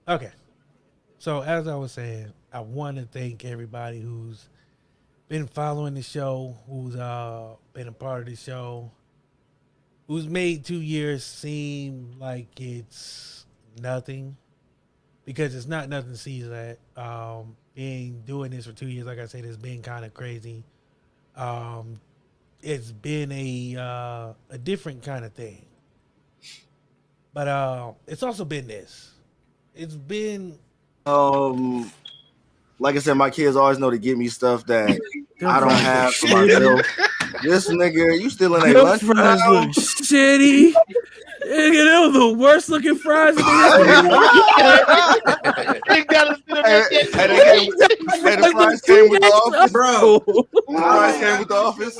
Okay. So as I was saying, I want to thank everybody who's been following the show, who's been a part of the show, who's made 2 years seem like it's nothing, because it's not nothing to see that. Doing this for 2 years, like I said, it's been kind of crazy. It's been a different kind of thing. But it's also been this. It's been like I said, my kids always know to give me stuff that I don't have for myself. This nigga, you still in a lunch fries look shitty. Nigga, they were the worst looking fries in the the fries came came with the office, bro. Surprise came with the office.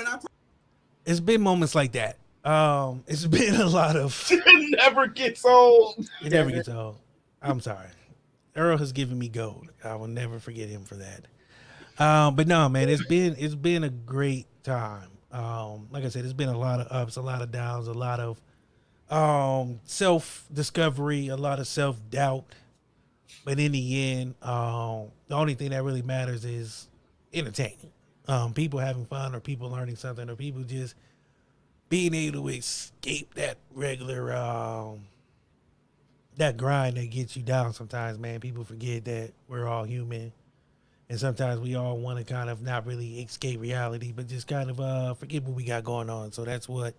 It's been moments like that. It's been a lot of. It never gets old. It never gets old. I'm sorry. Earl has given me gold. I will never forget him for that. But no, man, it's been a great time. Like I said, it's been a lot of ups, a lot of downs, a lot of self-discovery, a lot of self-doubt. But in the end, the only thing that really matters is entertaining. People having fun, or people learning something, or people just being able to escape that regular that grind that gets you down sometimes, man. People forget that we're all human. And sometimes we all want to kind of not really escape reality, but just kind of forget what we got going on. So that's what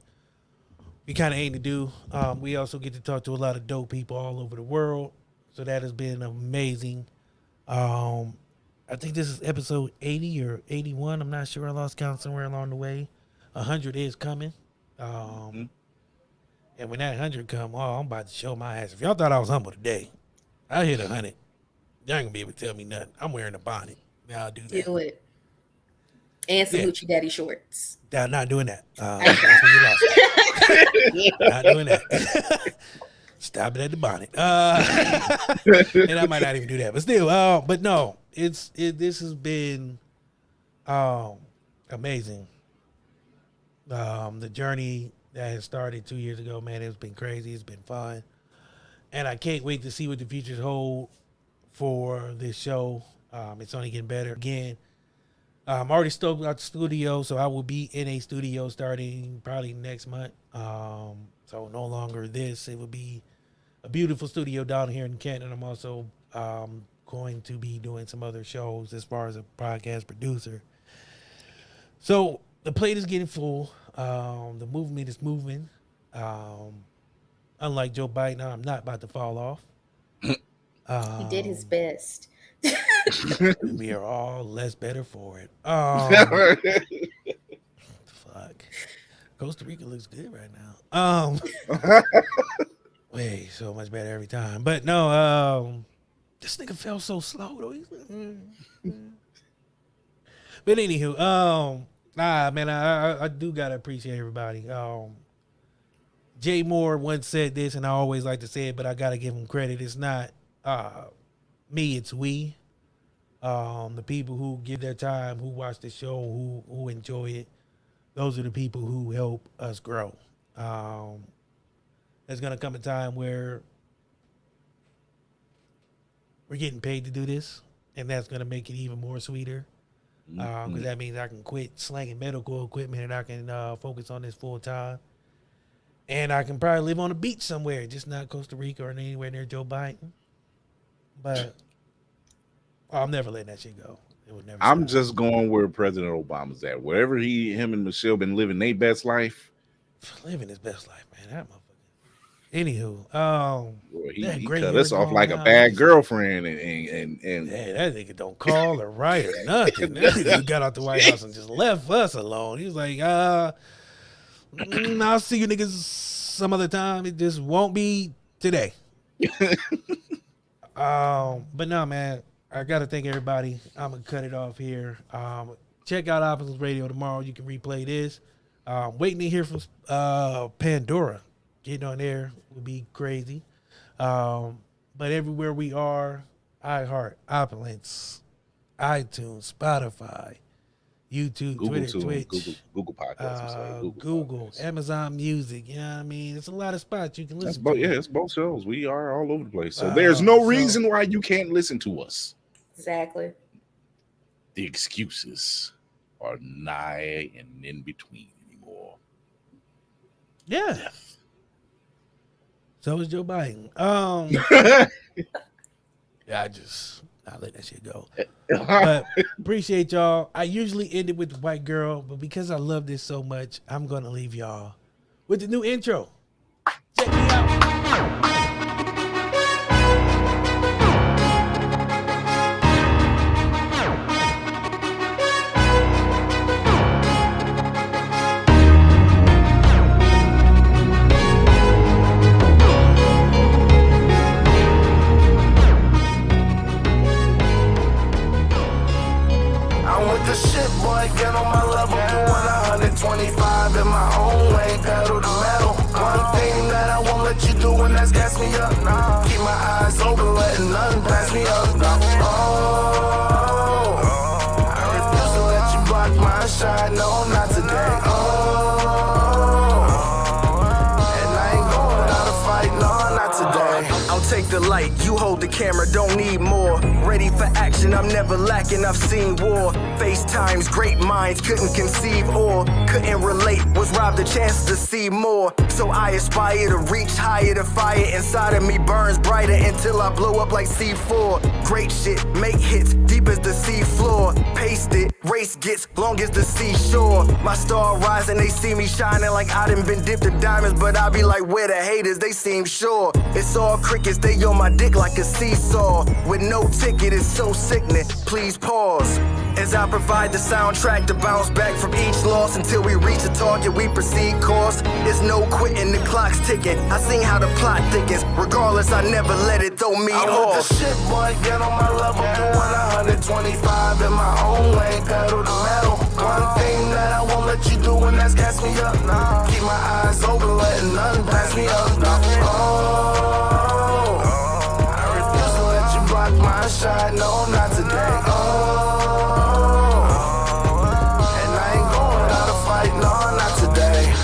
we kind of aim to do. We also get to talk to a lot of dope people all over the world. So that has been amazing. I think this is episode 80 or 81. I'm not sure. I lost count somewhere along the way. 100 is coming. And when that 100 come, I'm about to show my ass. If y'all thought I was humble today, I hit 100. Y'all ain't gonna be able to tell me nothing. I'm wearing a bonnet. Now I'll do that. Do it. And some Gucci Daddy shorts. Not doing that. That's when you lost it. Not doing that. Stop it at the bonnet. And I might not even do that, but still. But no, this has been amazing. The journey that has started 2 years ago, man, it's been crazy. It's been fun, and I can't wait to see what the futures hold for this show. It's only getting better. Again, I'm already stoked about the studio, so I will be in a studio starting probably next month. So no longer this. It will be a beautiful studio down here in Canton. I'm also going to be doing some other shows as far as a podcast producer. So the plate is getting full. The movement is moving. Unlike Joe Biden, I'm not about to fall off. He did his best. We are all less better for it. Fuck. Costa Rica looks good right now. Way so much better every time. But no, this nigga fell so slow though. But anywho, nah, man, I do gotta appreciate everybody. Jay Moore once said this, and I always like to say it, but I gotta give him credit. It's not me, it's we. The people who give their time, who watch the show, who enjoy it. Those are the people who help us grow. There's gonna come a time where we're getting paid to do this, and that's gonna make it even more sweeter. Because that means I can quit slanging medical equipment and I can focus on this full time. And I can probably live on a beach somewhere, just not Costa Rica or anywhere near Joe Biden. But I'm never letting that shit go. It would never. I'm just going where President Obama's at. Wherever him and Michelle been living their best life. Living his best life, man. That motherfucker. Anywho, Well, he great cut year us off going like a on. bad girlfriend, and Yeah, that nigga don't call or write or nothing. That nigga got out the White House and just left us alone. He was like, I'll see you niggas some other time. It just won't be today. But no, man, I gotta thank everybody. I'm gonna cut it off here. Check out Opposite Radio tomorrow. You can replay this. Waiting to hear from Pandora. Getting on there would be crazy. But everywhere we are, iHeart, Opulence, iTunes, Spotify, YouTube, Google Twitter, too, Twitch, Google Podcasts. I'm sorry, Google, Podcasts. Amazon Music. You know what I mean? It's a lot of spots you can That's listen both. to. Yeah, it's both shows. We are all over the place. So there's no reason why you can't listen to us. Exactly. The excuses are nigh and in between anymore. Yeah. So is Joe Biden. Yeah, I let that shit go. But appreciate y'all. I usually end it with the white girl, but because I love this so much, I'm gonna leave y'all with the new intro. Check me out. I get on my level, doing 125 in my own lane, pedal to metal. One thing that I won't let you do, and that's gas me up. Keep my eyes open, letting nothing pass me up. Oh, I refuse to let you block my shine, no, not today. I'll take the light, you hold the camera, don't need more. Ready for action, I'm never lacking, I've seen war. FaceTimes, great minds couldn't conceive or couldn't relate, was robbed a chance to see more. So I aspire to reach higher, the fire inside of me burns brighter until I blow up like C4. Great shit, make hits, deep as the sea floor. Paste it, race gets long as the seashore. My star rising, they see me shining like I done been dipped in diamonds, but I be like, where the haters, they seem sure. It's all crickets, they on my dick like a seesaw. With no ticket, it's so sickening, please pause. As I provide the soundtrack to bounce back from each loss until we reach the target, we proceed course. There's no quitting, the clock's ticking. I seen how the plot thickens. Regardless, I never let it throw me I want off. the shit, boy, get on my level, doing 125 in my own lane, pedal to metal. One thing that I won't let you do, and that's gas me up. Keep my eyes open, letting nothing pass me up. Oh, I refuse to let you block my shine, no, not today. And I ain't going without a fight, no, not today.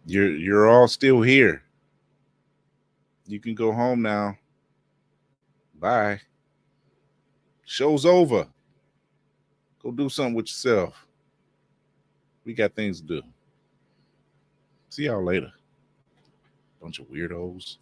You're all still here. You can go home now. Bye. Show's over. Go do something with yourself. We got things to do. See y'all later. Bunch of weirdos.